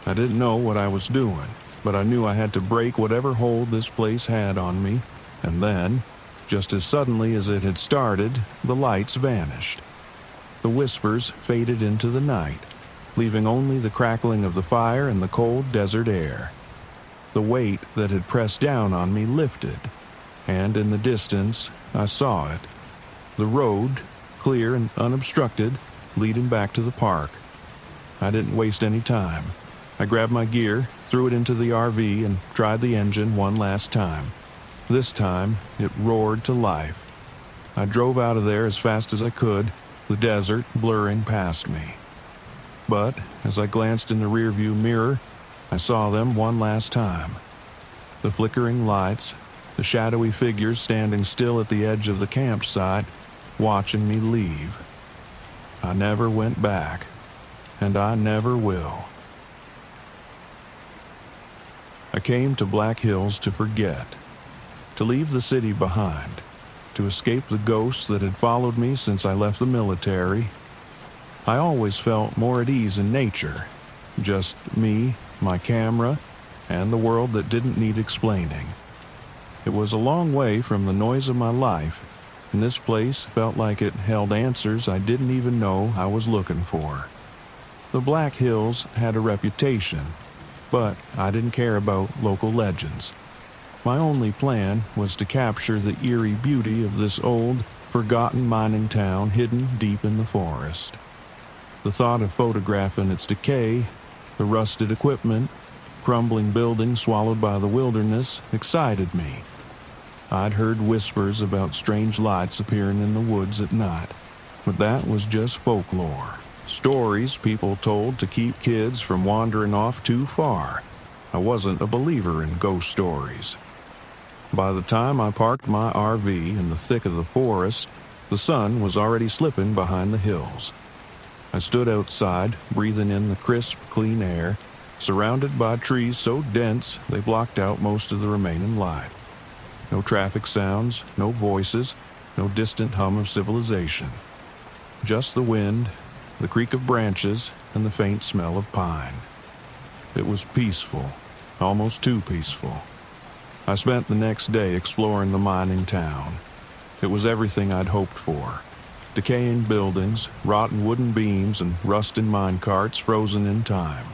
I didn't know what I was doing, but I knew I had to break whatever hold this place had on me, and then, just as suddenly as it had started, the lights vanished. The whispers faded into the night, leaving only the crackling of the fire and the cold desert air. The weight that had pressed down on me lifted, and in the distance, I saw it. The road, clear and unobstructed, leading back to the park. I didn't waste any time. I grabbed my gear, threw it into the RV, and tried the engine one last time. This time, it roared to life. I drove out of there as fast as I could, the desert blurring past me. But as I glanced in the rearview mirror, I saw them one last time. The flickering lights, the shadowy figures standing still at the edge of the campsite, watching me leave. I never went back, and I never will. I came to Black Hills to forget, to leave the city behind, to escape the ghosts that had followed me since I left the military. I always felt more at ease in nature, just me, my camera, and the world that didn't need explaining. It was a long way from the noise of my life, and this place felt like it held answers I didn't even know I was looking for. The Black Hills had a reputation, but I didn't care about local legends. My only plan was to capture the eerie beauty of this old, forgotten mining town hidden deep in the forest. The thought of photographing its decay, the rusted equipment, crumbling buildings swallowed by the wilderness, excited me. I'd heard whispers about strange lights appearing in the woods at night, but that was just folklore. Stories people told to keep kids from wandering off too far. I wasn't a believer in ghost stories. By the time I parked my RV in the thick of the forest, the sun was already slipping behind the hills. I stood outside, breathing in the crisp, clean air, surrounded by trees so dense they blocked out most of the remaining light. No traffic sounds, no voices, no distant hum of civilization. Just the wind, the creak of branches, and the faint smell of pine. It was peaceful, almost too peaceful. I spent the next day exploring the mining town. It was everything I'd hoped for. Decaying buildings, rotten wooden beams, and rusting mine carts frozen in time.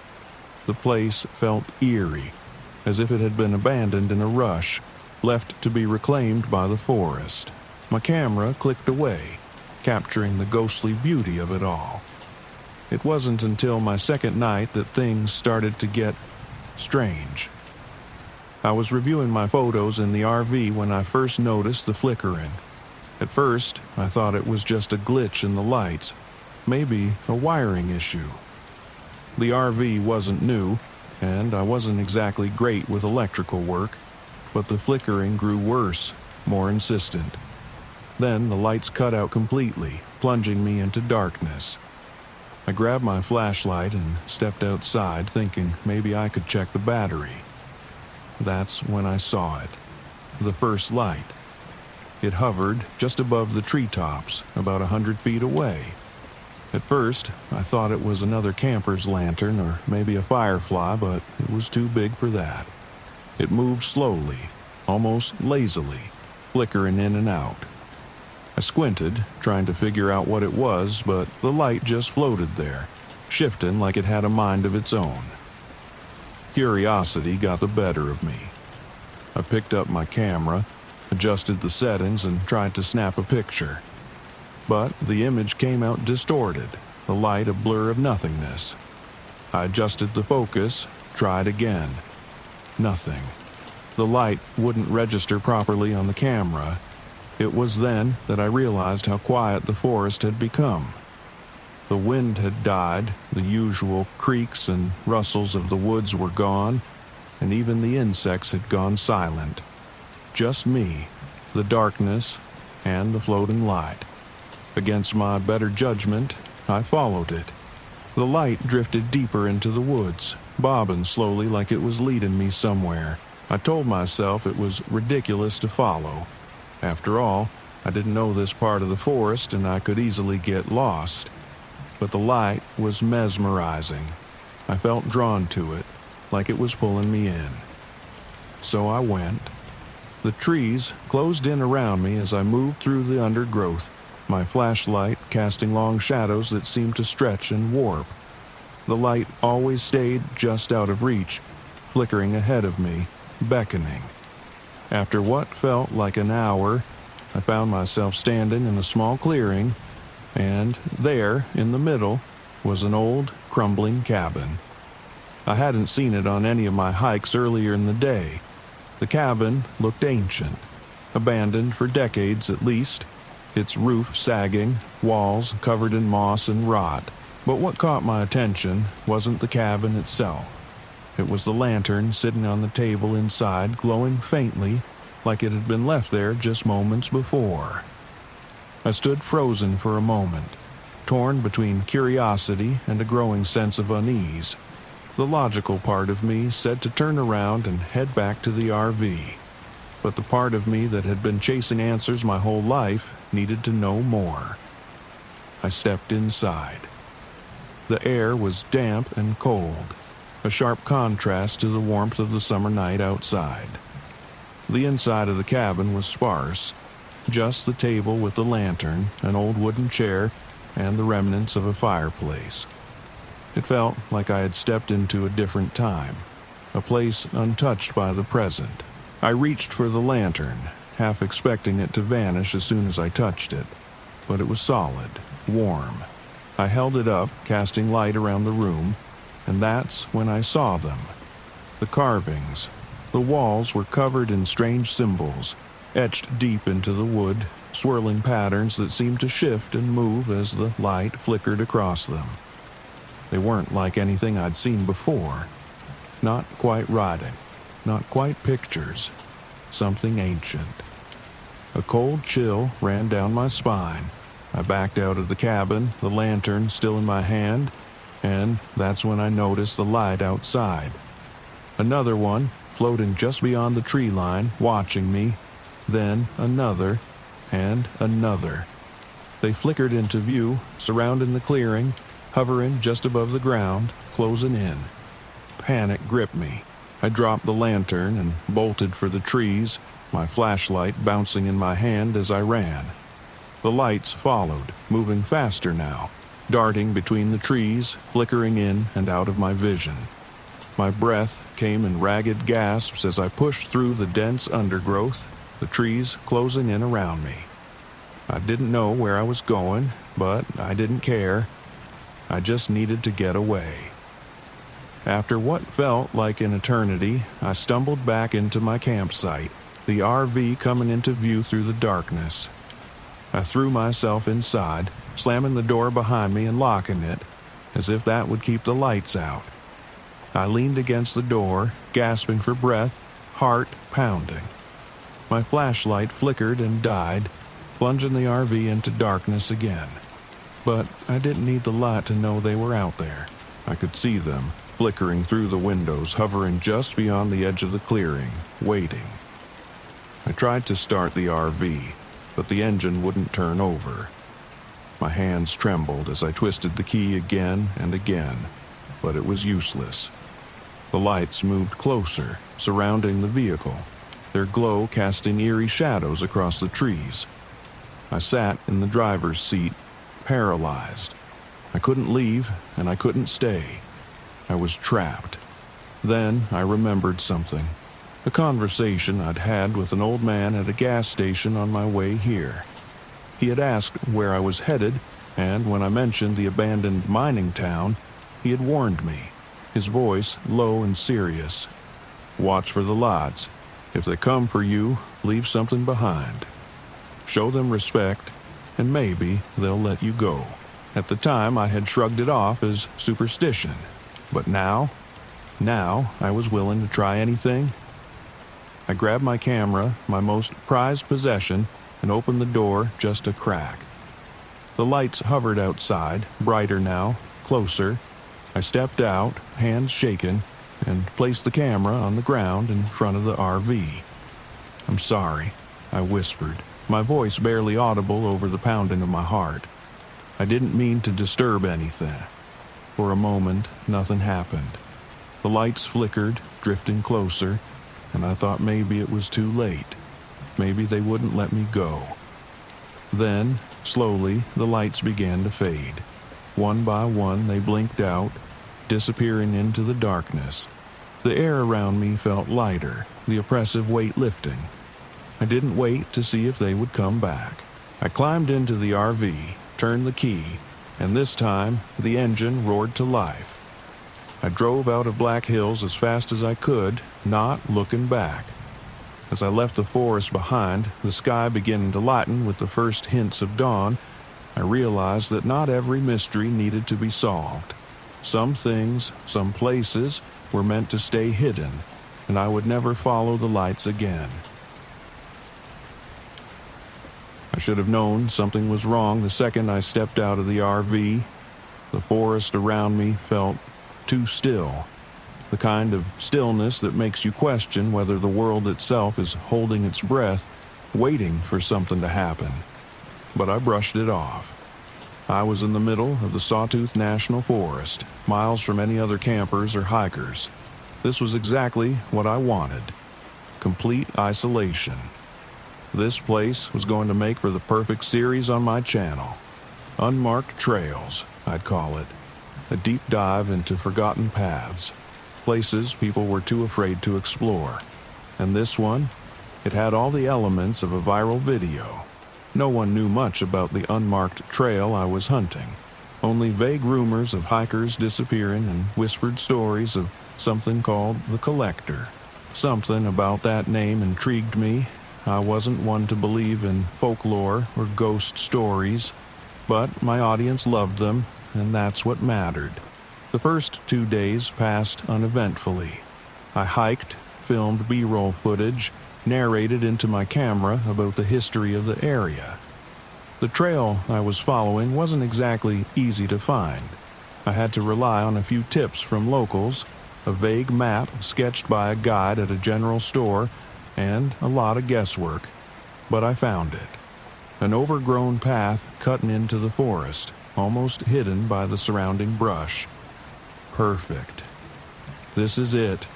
The place felt eerie, as if it had been abandoned in a rush, left to be reclaimed by the forest. My camera clicked away, capturing the ghostly beauty of it all. It wasn't until my second night that things started to get strange. I was reviewing my photos in the RV when I first noticed the flickering. At first, I thought it was just a glitch in the lights, maybe a wiring issue. The RV wasn't new, and I wasn't exactly great with electrical work, but the flickering grew worse, more insistent. Then the lights cut out completely, plunging me into darkness. I grabbed my flashlight and stepped outside, thinking maybe I could check the battery. That's when I saw it, the first light. It hovered just above the treetops, about 100 feet away. At first, I thought it was another camper's lantern or maybe a firefly, but it was too big for that. It moved slowly, almost lazily, flickering in and out. I squinted, trying to figure out what it was, but the light just floated there, shifting like it had a mind of its own. Curiosity got the better of me. I picked up my camera, adjusted the settings, and tried to snap a picture. But the image came out distorted, the light a blur of nothingness. I adjusted the focus, tried again. Nothing. The light wouldn't register properly on the camera. It was then that I realized how quiet the forest had become. The wind had died, the usual creaks and rustles of the woods were gone, and even the insects had gone silent. Just me, the darkness, and the floating light. Against my better judgment, I followed it. The light drifted deeper into the woods, bobbing slowly like it was leading me somewhere. I told myself it was ridiculous to follow. After all, I didn't know this part of the forest and I could easily get lost. But the light was mesmerizing. I felt drawn to it, like it was pulling me in. So I went. The trees closed in around me as I moved through the undergrowth, my flashlight casting long shadows that seemed to stretch and warp. The light always stayed just out of reach, flickering ahead of me, beckoning. After what felt like an hour, I found myself standing in a small clearing, and there, in the middle, was an old, crumbling cabin. I hadn't seen it on any of my hikes earlier in the day. The cabin looked ancient, abandoned for decades at least, its roof sagging, walls covered in moss and rot. But what caught my attention wasn't the cabin itself. It was the lantern sitting on the table inside, glowing faintly, like it had been left there just moments before. I stood frozen for a moment, torn between curiosity and a growing sense of unease. The logical part of me said to turn around and head back to the RV. But the part of me that had been chasing answers my whole life needed to know more. I stepped inside. The air was damp and cold, a sharp contrast to the warmth of the summer night outside. The inside of the cabin was sparse, just the table with the lantern, an old wooden chair, and the remnants of a fireplace. It felt like I had stepped into a different time, a place untouched by the present. I reached for the lantern, half expecting it to vanish as soon as I touched it, but it was solid, warm. I held it up, casting light around the room, and that's when I saw them. The carvings. The walls were covered in strange symbols, etched deep into the wood, swirling patterns that seemed to shift and move as the light flickered across them. They weren't like anything I'd seen before. Not quite writing, not quite pictures, something ancient. A cold chill ran down my spine. I backed out of the cabin, the lantern still in my hand, and that's when I noticed the light outside. Another one, floating just beyond the tree line, watching me, then another, and another. They flickered into view, surrounding the clearing, hovering just above the ground, closing in. Panic gripped me. I dropped the lantern and bolted for the trees, my flashlight bouncing in my hand as I ran. The lights followed, moving faster now, darting between the trees, flickering in and out of my vision. My breath came in ragged gasps as I pushed through the dense undergrowth, the trees closing in around me. I didn't know where I was going, but I didn't care. I just needed to get away. After what felt like an eternity, I stumbled back into my campsite, the RV coming into view through the darkness. I threw myself inside, slamming the door behind me and locking it, as if that would keep the lights out. I leaned against the door, gasping for breath, heart pounding. My flashlight flickered and died, plunging the RV into darkness again. But I didn't need the light to know they were out there. I could see them, flickering through the windows, hovering just beyond the edge of the clearing, waiting. I tried to start the RV, but the engine wouldn't turn over. My hands trembled as I twisted the key again and again, but it was useless. The lights moved closer, surrounding the vehicle, their glow casting eerie shadows across the trees. I sat in the driver's seat, paralyzed. I couldn't leave, and I couldn't stay. I was trapped. Then I remembered something. A conversation I'd had with an old man at a gas station on my way here. He had asked where I was headed, and when I mentioned the abandoned mining town, he had warned me, his voice low and serious. Watch for the lots. If they come for you, leave something behind. Show them respect, and maybe they'll let you go. At the time, I had shrugged it off as superstition. But now I was willing to try anything. I grabbed my camera, my most prized possession, and opened the door just a crack. The lights hovered outside, brighter now, closer. I stepped out, hands shaking, and placed the camera on the ground in front of the RV. "I'm sorry," I whispered, my voice barely audible over the pounding of my heart. I didn't mean to disturb anything. For a moment, nothing happened. The lights flickered, drifting closer, and I thought maybe it was too late. Maybe they wouldn't let me go. Then, slowly, the lights began to fade. One by one, they blinked out, disappearing into the darkness. The air around me felt lighter, the oppressive weight lifting. I didn't wait to see if they would come back. I climbed into the RV, turned the key, and this time, the engine roared to life. I drove out of Black Hills as fast as I could, not looking back. As I left the forest behind, the sky beginning to lighten with the first hints of dawn, I realized that not every mystery needed to be solved. Some things, some places, were meant to stay hidden, and I would never follow the lights again. I should have known something was wrong the second I stepped out of the RV. The forest around me felt too still, the kind of stillness that makes you question whether the world itself is holding its breath, waiting for something to happen. But I brushed it off. I was in the middle of the Sawtooth National Forest, miles from any other campers or hikers. This was exactly what I wanted. Complete isolation. This place was going to make for the perfect series on my channel. Unmarked Trails, I'd call it. A deep dive into forgotten paths. Places people were too afraid to explore. And this one, it had all the elements of a viral video. No one knew much about the unmarked trail I was hunting. Only vague rumors of hikers disappearing and whispered stories of something called the Collector. Something about that name intrigued me. I wasn't one to believe in folklore or ghost stories, but my audience loved them, and that's what mattered. The first 2 days passed uneventfully. I hiked, filmed B-roll footage, narrated into my camera about the history of the area. The trail I was following wasn't exactly easy to find. I had to rely on a few tips from locals, a vague map sketched by a guide at a general store, and a lot of guesswork. But I found it. An overgrown path cutting into the forest, almost hidden by the surrounding brush. Perfect. This is it,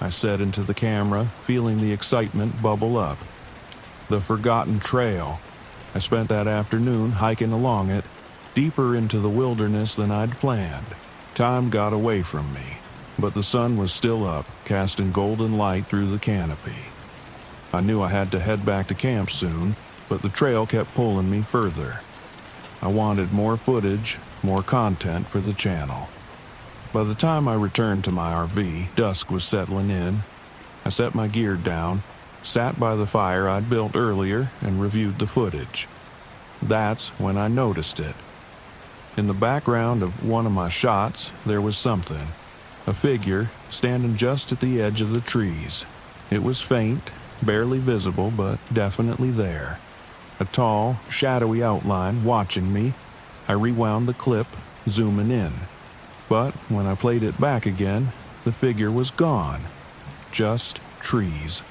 I said into the camera, feeling the excitement bubble up. The forgotten trail. I spent that afternoon hiking along it, deeper into the wilderness than I'd planned. Time got away from me, but the sun was still up, casting golden light through the canopy. I knew I had to head back to camp soon, but the trail kept pulling me further. I wanted more footage, more content for the channel. By the time I returned to my RV, dusk was settling in. I set my gear down, sat by the fire I'd built earlier, and reviewed the footage. That's when I noticed it. In the background of one of my shots, there was something. A figure standing just at the edge of the trees. It was faint, barely visible, but definitely there. A tall, shadowy outline watching me. I rewound the clip, zooming in. But when I played it back again, the figure was gone. Just trees.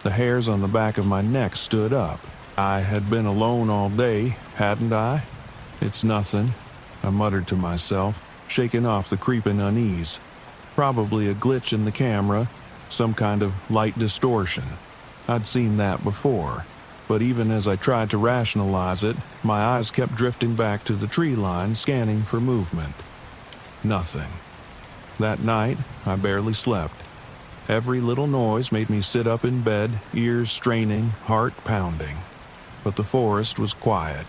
The hairs on the back of my neck stood up. I had been alone all day, hadn't I? It's nothing, I muttered to myself, shaking off the creeping unease. Probably a glitch in the camera, some kind of light distortion. I'd seen that before, but even as I tried to rationalize it, my eyes kept drifting back to the tree line, scanning for movement. Nothing. That night, I barely slept. Every little noise made me sit up in bed, ears straining, heart pounding. But the forest was quiet,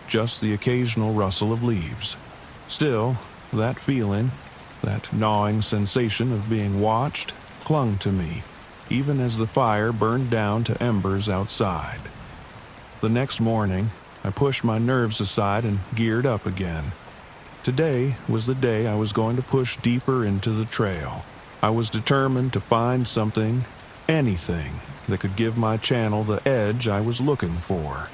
just the occasional rustle of leaves. Still, that feeling, that gnawing sensation of being watched, clung to me, even as the fire burned down to embers outside. The next morning, I pushed my nerves aside and geared up again. Today was the day I was going to push deeper into the trail. I was determined to find something, anything, that could give my channel the edge I was looking for.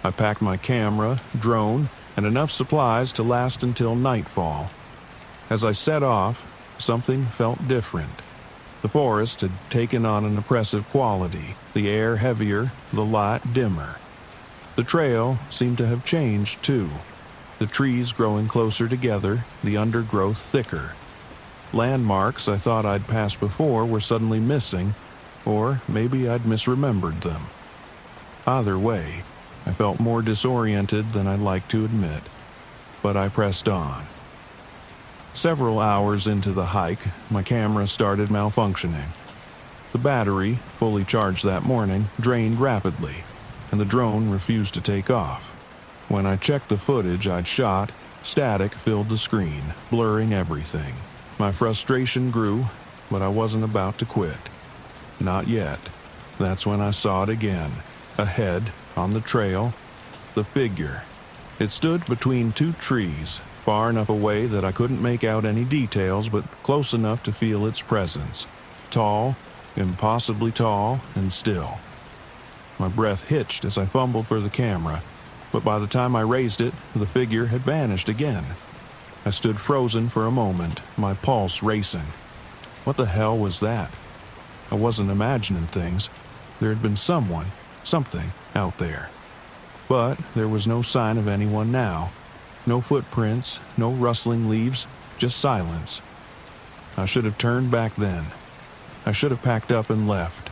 I packed my camera, drone, and enough supplies to last until nightfall. As I set off, something felt different. The forest had taken on an oppressive quality, the air heavier, the light dimmer. The trail seemed to have changed too. The trees growing closer together, the undergrowth thicker. Landmarks I thought I'd passed before were suddenly missing, or maybe I'd misremembered them. Either way, I felt more disoriented than I'd like to admit, but I pressed on. Several hours into the hike, my camera started malfunctioning. The battery, fully charged that morning, drained rapidly, and the drone refused to take off. When I checked the footage I'd shot, static filled the screen, blurring everything. My frustration grew, but I wasn't about to quit. Not yet. That's when I saw it again. Ahead, on the trail, the figure. It stood between two trees, far enough away that I couldn't make out any details, but close enough to feel its presence. Tall, impossibly tall, and still. My breath hitched as I fumbled for the camera, but by the time I raised it, the figure had vanished again. I stood frozen for a moment, my pulse racing. What the hell was that? I wasn't imagining things. There had been someone, something, out there. But there was no sign of anyone now. No footprints, no rustling leaves, just silence. I should have turned back then. I should have packed up and left.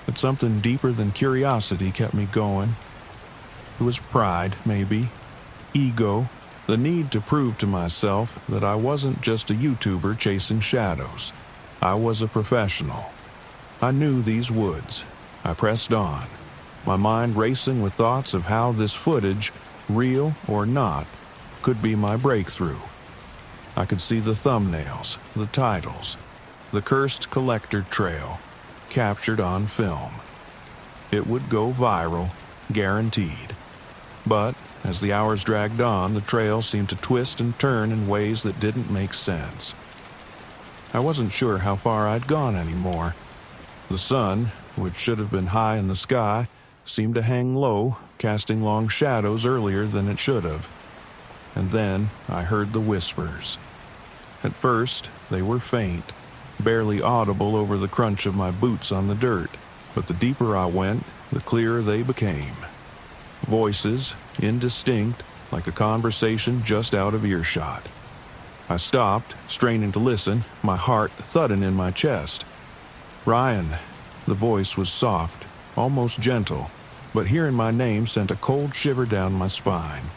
But something deeper than curiosity kept me going. It was pride, maybe. Ego. The need to prove to myself that I wasn't just a YouTuber chasing shadows. I was a professional. I knew these woods. I pressed on, my mind racing with thoughts of how this footage, real or not, could be my breakthrough. I could see the thumbnails, the titles, the cursed collector trail, captured on film. It would go viral, guaranteed. But as the hours dragged on, the trail seemed to twist and turn in ways that didn't make sense. I wasn't sure how far I'd gone anymore. The sun, which should have been high in the sky, seemed to hang low, casting long shadows earlier than it should have. And then I heard the whispers. At first, they were faint, barely audible over the crunch of my boots on the dirt, but the deeper I went, the clearer they became. Voices, indistinct, like a conversation just out of earshot. I stopped, straining to listen, my heart thudding in my chest. "Ryan." The voice was soft, almost gentle, but hearing my name sent a cold shiver down my spine.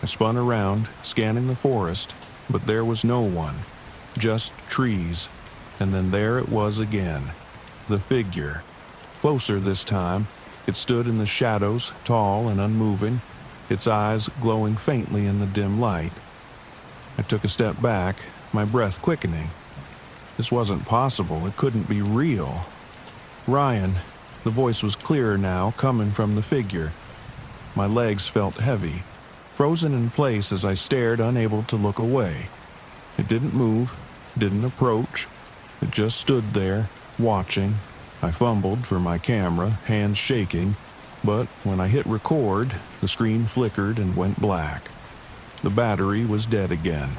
I spun around, scanning the forest, but there was no one, just trees, and then there it was again, the figure. Closer this time, it stood in the shadows, tall and unmoving, its eyes glowing faintly in the dim light. I took a step back, my breath quickening. This wasn't possible, it couldn't be real. "Ryan." The voice was clearer now, coming from the figure. My legs felt heavy, frozen in place as I stared, unable to look away. It didn't move, didn't approach. It just stood there, watching. I fumbled for my camera, hands shaking, but when I hit record, the screen flickered and went black. The battery was dead again.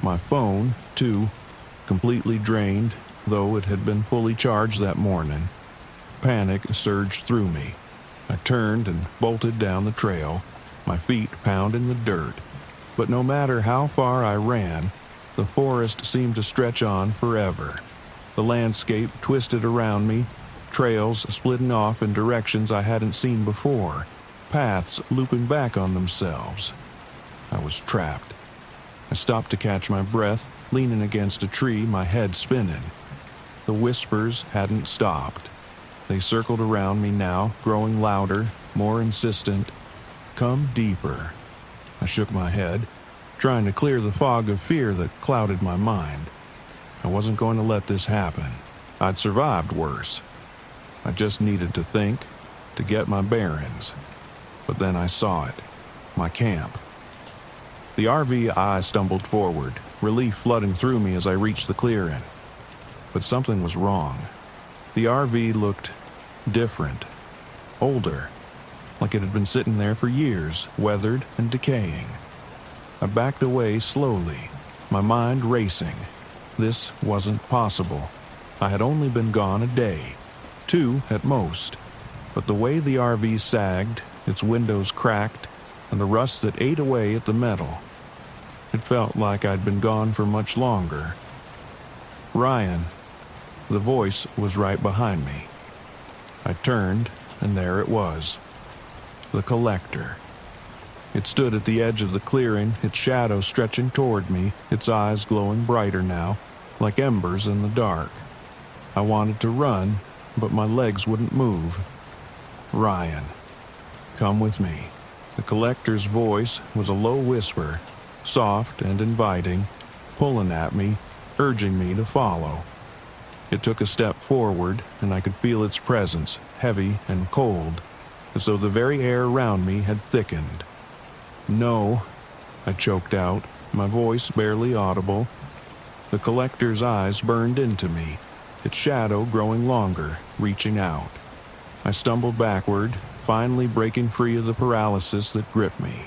My phone, too, completely drained, though it had been fully charged that morning. Panic surged through me. I turned and bolted down the trail, my feet pounding the dirt. But no matter how far I ran, the forest seemed to stretch on forever. The landscape twisted around me, trails splitting off in directions I hadn't seen before, paths looping back on themselves. I was trapped. I stopped to catch my breath, leaning against a tree, my head spinning. The whispers hadn't stopped. They circled around me now, growing louder, more insistent. "Come deeper." I shook my head, trying to clear the fog of fear that clouded my mind. I wasn't going to let this happen. I'd survived worse. I just needed to think, to get my bearings. But then I saw it, my camp. The RV I stumbled forward, relief flooding through me as I reached the clearing. But something was wrong. The RV looked different, older, like it had been sitting there for years, weathered and decaying. I backed away slowly, my mind racing. This wasn't possible. I had only been gone a day, 2 at most, but the way the RV sagged, its windows cracked, and the rust that ate away at the metal, it felt like I'd been gone for much longer. "Ryan." The voice was right behind me. I turned, and there it was. The collector. It stood at the edge of the clearing, its shadow stretching toward me, its eyes glowing brighter now, like embers in the dark. I wanted to run, but my legs wouldn't move. "Ryan, come with me." The collector's voice was a low whisper, soft and inviting, pulling at me, urging me to follow. It took a step forward, and I could feel its presence, heavy and cold, as though the very air around me had thickened. "No," I choked out, my voice barely audible. The collector's eyes burned into me, its shadow growing longer, reaching out. I stumbled backward, finally breaking free of the paralysis that gripped me.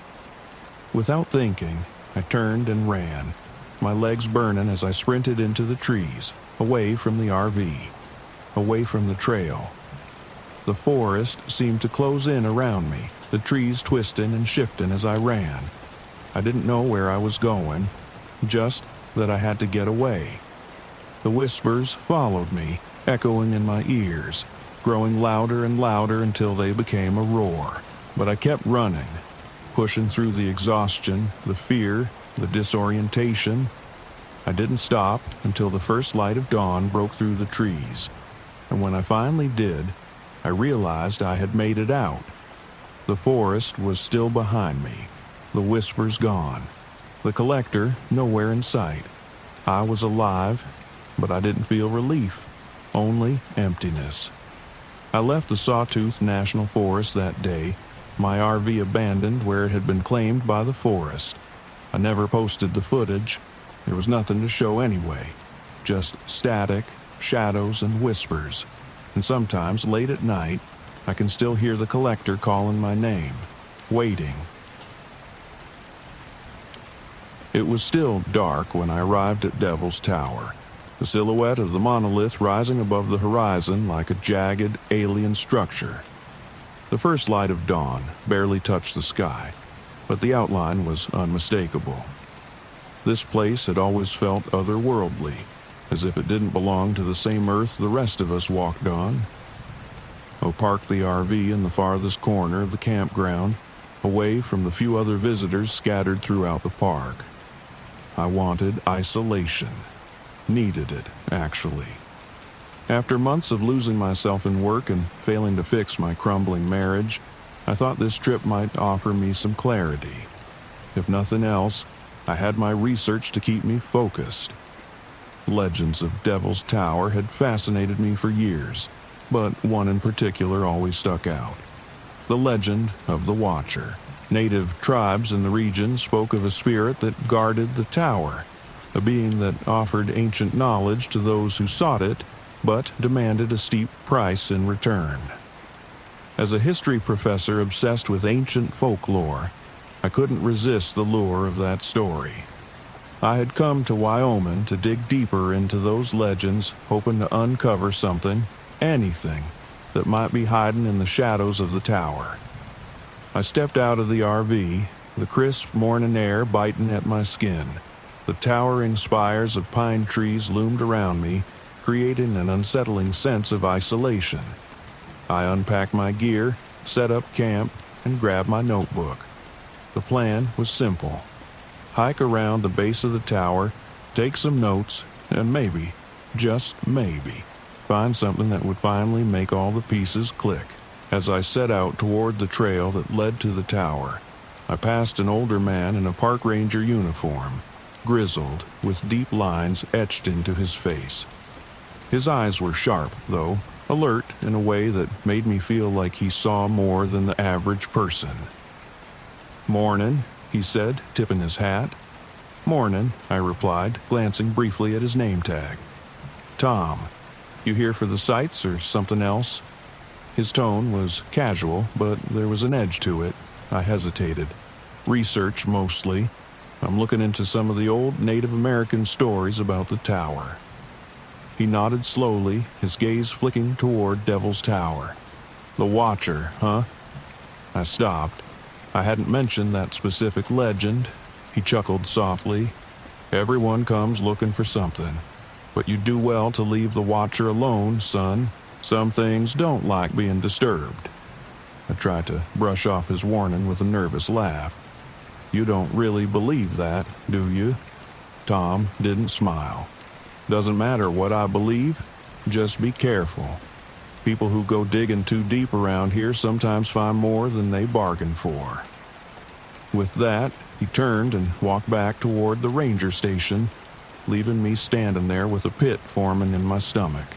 Without thinking, I turned and ran, my legs burning as I sprinted into the trees, away from the RV, away from the trail. The forest seemed to close in around me, the trees twisting and shifting as I ran. I didn't know where I was going, just that I had to get away. The whispers followed me, echoing in my ears, growing louder and louder until they became a roar. But I kept running, pushing through the exhaustion, the fear, the disorientation. I didn't stop until the first light of dawn broke through the trees. And when I finally did, I realized I had made it out. The forest was still behind me, the whispers gone, the collector nowhere in sight. I was alive, but I didn't feel relief, only emptiness. I left the Sawtooth National Forest that day, my RV abandoned where it had been claimed by the forest. I never posted the footage. There was nothing to show anyway, just static, shadows, and whispers, and sometimes, late at night, I can still hear the collector calling my name, waiting. It was still dark when I arrived at Devil's Tower, the silhouette of the monolith rising above the horizon like a jagged, alien structure. The first light of dawn barely touched the sky, but the outline was unmistakable. This place had always felt otherworldly, as if it didn't belong to the same earth the rest of us walked on. I parked the RV in the farthest corner of the campground, away from the few other visitors scattered throughout the park. I wanted isolation. Needed it, actually. After months of losing myself in work and failing to fix my crumbling marriage, I thought this trip might offer me some clarity. If nothing else, I had my research to keep me focused. Legends of Devil's Tower had fascinated me for years, but one in particular always stuck out. The legend of the Watcher. Native tribes in the region spoke of a spirit that guarded the tower, a being that offered ancient knowledge to those who sought it, but demanded a steep price in return. As a history professor obsessed with ancient folklore, I couldn't resist the lure of that story. I had come to Wyoming to dig deeper into those legends, hoping to uncover something, anything, that might be hiding in the shadows of the tower. I stepped out of the RV, the crisp morning air biting at my skin. The towering spires of pine trees loomed around me, creating an unsettling sense of isolation. I unpacked my gear, set up camp, and grabbed my notebook. The plan was simple. Hike around the base of the tower, take some notes, and maybe, just maybe, find something that would finally make all the pieces click. As I set out toward the trail that led to the tower, I passed an older man in a park ranger uniform, grizzled, with deep lines etched into his face. His eyes were sharp, though, alert in a way that made me feel like he saw more than the average person. "Mornin'," he said, tipping his hat. "Mornin'," I replied, glancing briefly at his name tag. "Tom, you here for the sights or something else?" His tone was casual, but there was an edge to it. I hesitated. "Research, mostly. I'm looking into some of the old Native American stories about the tower." He nodded slowly, his gaze flicking toward Devil's Tower. "The Watcher, huh?" I stopped. I hadn't mentioned that specific legend. He chuckled softly. "Everyone comes looking for something, but you do well to leave the Watcher alone, son. Some things don't like being disturbed." I tried to brush off his warning with a nervous laugh. "You don't really believe that, do you?" Tom didn't smile. "Doesn't matter what I believe, just be careful. People who go digging too deep around here sometimes find more than they bargained for." With that, he turned and walked back toward the ranger station, leaving me standing there with a pit forming in my stomach.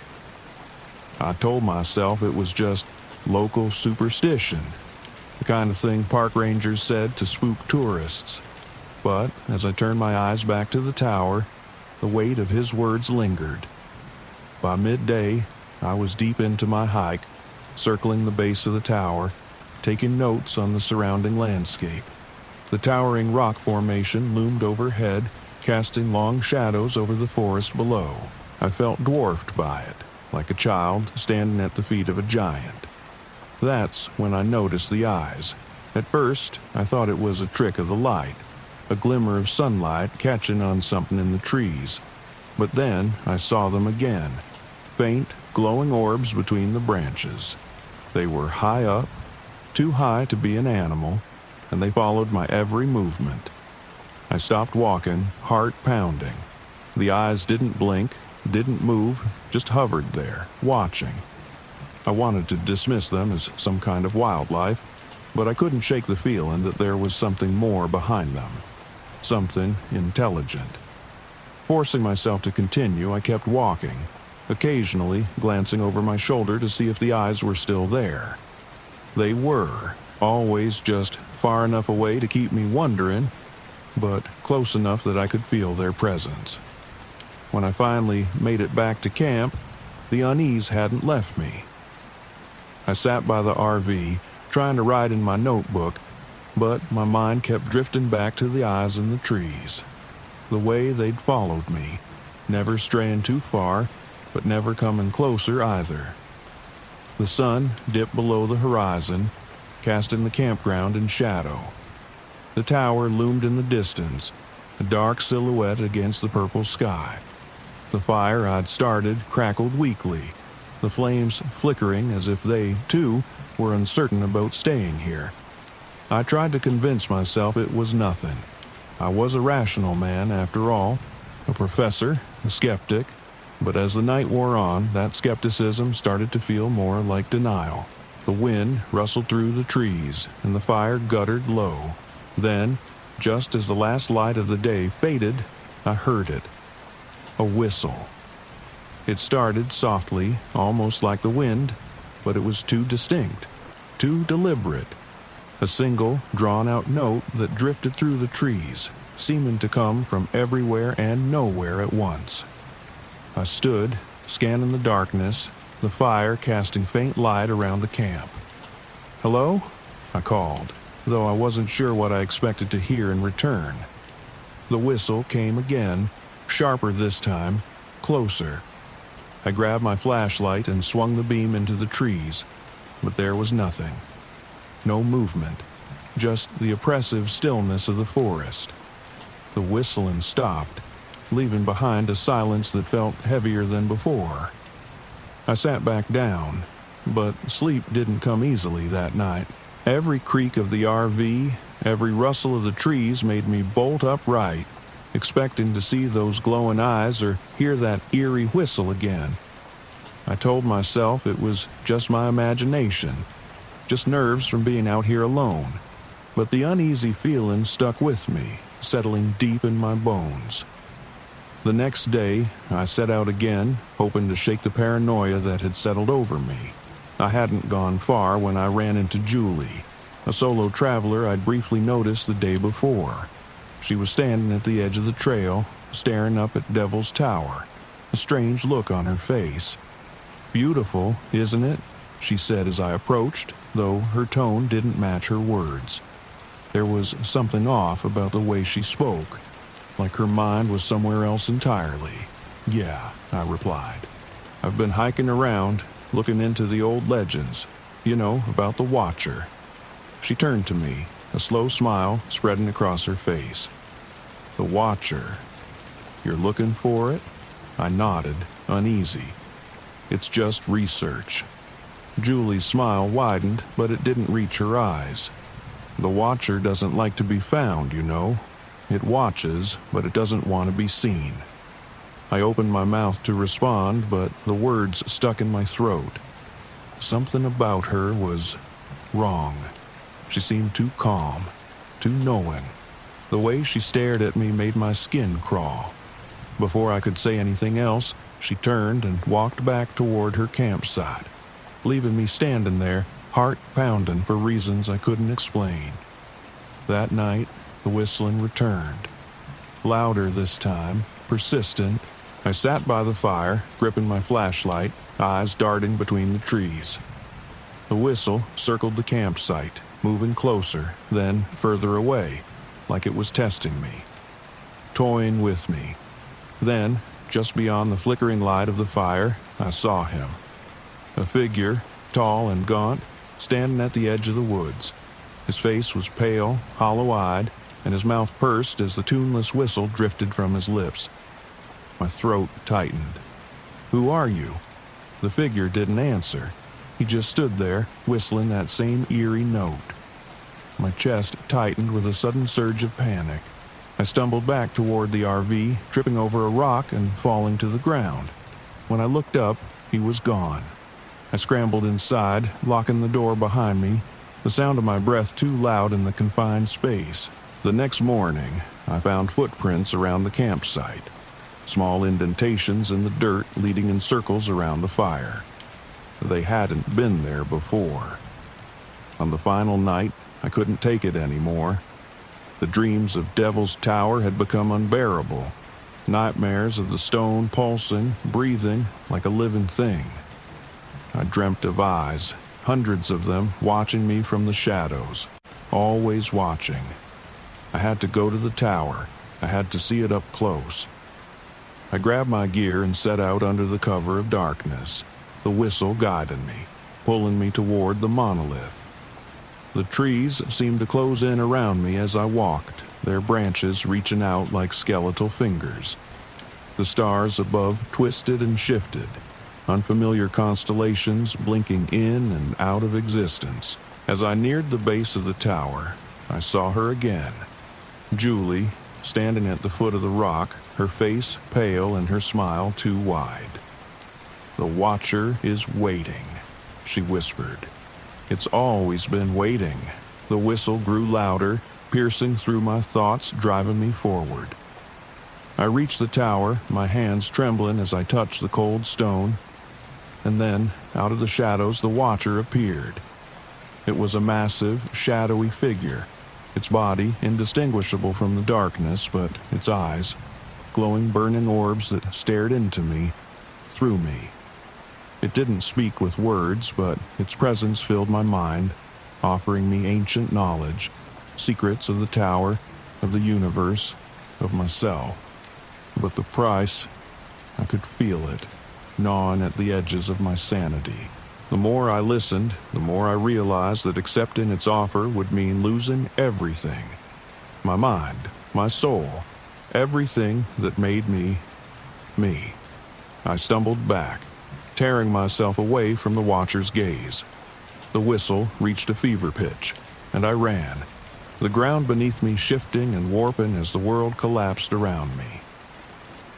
I told myself it was just local superstition, the kind of thing park rangers said to spook tourists. But as I turned my eyes back to the tower, the weight of his words lingered. By midday, I was deep into my hike, circling the base of the tower, taking notes on the surrounding landscape. The towering rock formation loomed overhead, casting long shadows over the forest below. I felt dwarfed by it, like a child standing at the feet of a giant. That's when I noticed the eyes. At first, I thought it was a trick of the light, a glimmer of sunlight catching on something in the trees. But then I saw them again, faint, glowing orbs between the branches. They were high up, too high to be an animal, and they followed my every movement. I stopped walking, heart pounding. The eyes didn't blink, didn't move, just hovered there, watching. I wanted to dismiss them as some kind of wildlife, but I couldn't shake the feeling that there was something more behind them, something intelligent. Forcing myself to continue, I kept walking, occasionally glancing over my shoulder to see if the eyes were still there. They were, always just far enough away to keep me wondering, but close enough that I could feel their presence. When I finally made it back to camp, the unease hadn't left me. I sat by the RV, trying to write in my notebook, but my mind kept drifting back to the eyes in the trees. The way they'd followed me, never straying too far, but never coming closer either. The sun dipped below the horizon, casting the campground in shadow. The tower loomed in the distance, a dark silhouette against the purple sky. The fire I'd started crackled weakly, the flames flickering as if they, too, were uncertain about staying here. I tried to convince myself it was nothing. I was a rational man, after all, a professor, a skeptic, but as the night wore on, that skepticism started to feel more like denial. The wind rustled through the trees, and the fire guttered low. Then, just as the last light of the day faded, I heard it. A whistle. It started softly, almost like the wind, but it was too distinct, too deliberate. A single, drawn-out note that drifted through the trees, seeming to come from everywhere and nowhere at once. I stood, scanning the darkness, the fire casting faint light around the camp. "Hello?" I called, though I wasn't sure what I expected to hear in return. The whistle came again, sharper this time, closer. I grabbed my flashlight and swung the beam into the trees, but there was nothing. No movement, just the oppressive stillness of the forest. The whistling stopped, leaving behind a silence that felt heavier than before. I sat back down, but sleep didn't come easily that night. Every creak of the RV, every rustle of the trees made me bolt upright, expecting to see those glowing eyes or hear that eerie whistle again. I told myself it was just my imagination, just nerves from being out here alone, but the uneasy feeling stuck with me, settling deep in my bones. The next day, I set out again, hoping to shake the paranoia that had settled over me. I hadn't gone far when I ran into Julie, a solo traveler I'd briefly noticed the day before. She was standing at the edge of the trail, staring up at Devil's Tower, a strange look on her face. "Beautiful, isn't it?" she said as I approached, though her tone didn't match her words. There was something off about the way she spoke, like her mind was somewhere else entirely. "Yeah," I replied. "I've been hiking around, looking into the old legends, about the Watcher." She turned to me, a slow smile spreading across her face. "The Watcher. You're looking for it?" I nodded, uneasy. "It's just research." Julie's smile widened, but it didn't reach her eyes. "The Watcher doesn't like to be found, It watches, but it doesn't want to be seen." I opened my mouth to respond, but the words stuck in my throat. Something about her was wrong. She seemed too calm, too knowing. The way she stared at me made my skin crawl. Before I could say anything else, she turned and walked back toward her campsite, leaving me standing there, heart pounding for reasons I couldn't explain. That night, the whistling returned. Louder this time, persistent. I sat by the fire, gripping my flashlight, eyes darting between the trees. The whistle circled the campsite, moving closer, then further away, like it was testing me, toying with me. Then, just beyond the flickering light of the fire, I saw him. A figure, tall and gaunt, standing at the edge of the woods. His face was pale, hollow-eyed, and his mouth pursed as the tuneless whistle drifted from his lips. My throat tightened. "Who are you?" The figure didn't answer. He just stood there, whistling that same eerie note. My chest tightened with a sudden surge of panic. I stumbled back toward the RV, tripping over a rock and falling to the ground. When I looked up, he was gone. I scrambled inside, locking the door behind me, the sound of my breath too loud in the confined space. The next morning, I found footprints around the campsite, small indentations in the dirt leading in circles around the fire. They hadn't been there before. On the final night, I couldn't take it anymore. The dreams of Devil's Tower had become unbearable. nightmares of the stone pulsing, breathing like a living thing. I dreamt of eyes, hundreds of them watching me from the shadows, always watching. I had to go to the tower. I had to see it up close. I grabbed my gear and set out under the cover of darkness. The whistle guided me, pulling me toward the monolith. The trees seemed to close in around me as I walked, their branches reaching out like skeletal fingers. The stars above twisted and shifted, unfamiliar constellations blinking in and out of existence. As I neared the base of the tower, I saw her again. Julie, standing at the foot of the rock, her face pale and her smile too wide. "The Watcher is waiting," she whispered. "It's always been waiting." The whistle grew louder, piercing through my thoughts, driving me forward. I reached the tower, my hands trembling as I touched the cold stone. And then, out of the shadows, the Watcher appeared. It was a massive, shadowy figure, its body indistinguishable from the darkness, but its eyes, glowing burning orbs that stared into me, through me. It didn't speak with words, but its presence filled my mind, offering me ancient knowledge, secrets of the tower, of the universe, of myself. But the price, I could feel it, gnawing at the edges of my sanity. The more I listened, the more I realized that accepting its offer would mean losing everything. My mind, my soul, everything that made me, me. I stumbled back, tearing myself away from the Watcher's gaze. The whistle reached a fever pitch, and I ran, the ground beneath me shifting and warping as the world collapsed around me.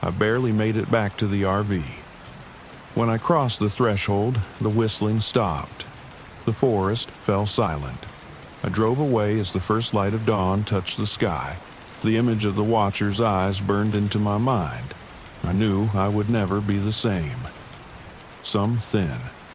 I barely made it back to the RV. When I crossed the threshold, the whistling stopped. The forest fell silent. I drove away as the first light of dawn touched the sky. The image of the Watcher's eyes burned into my mind. I knew I would never be the same. Some thin,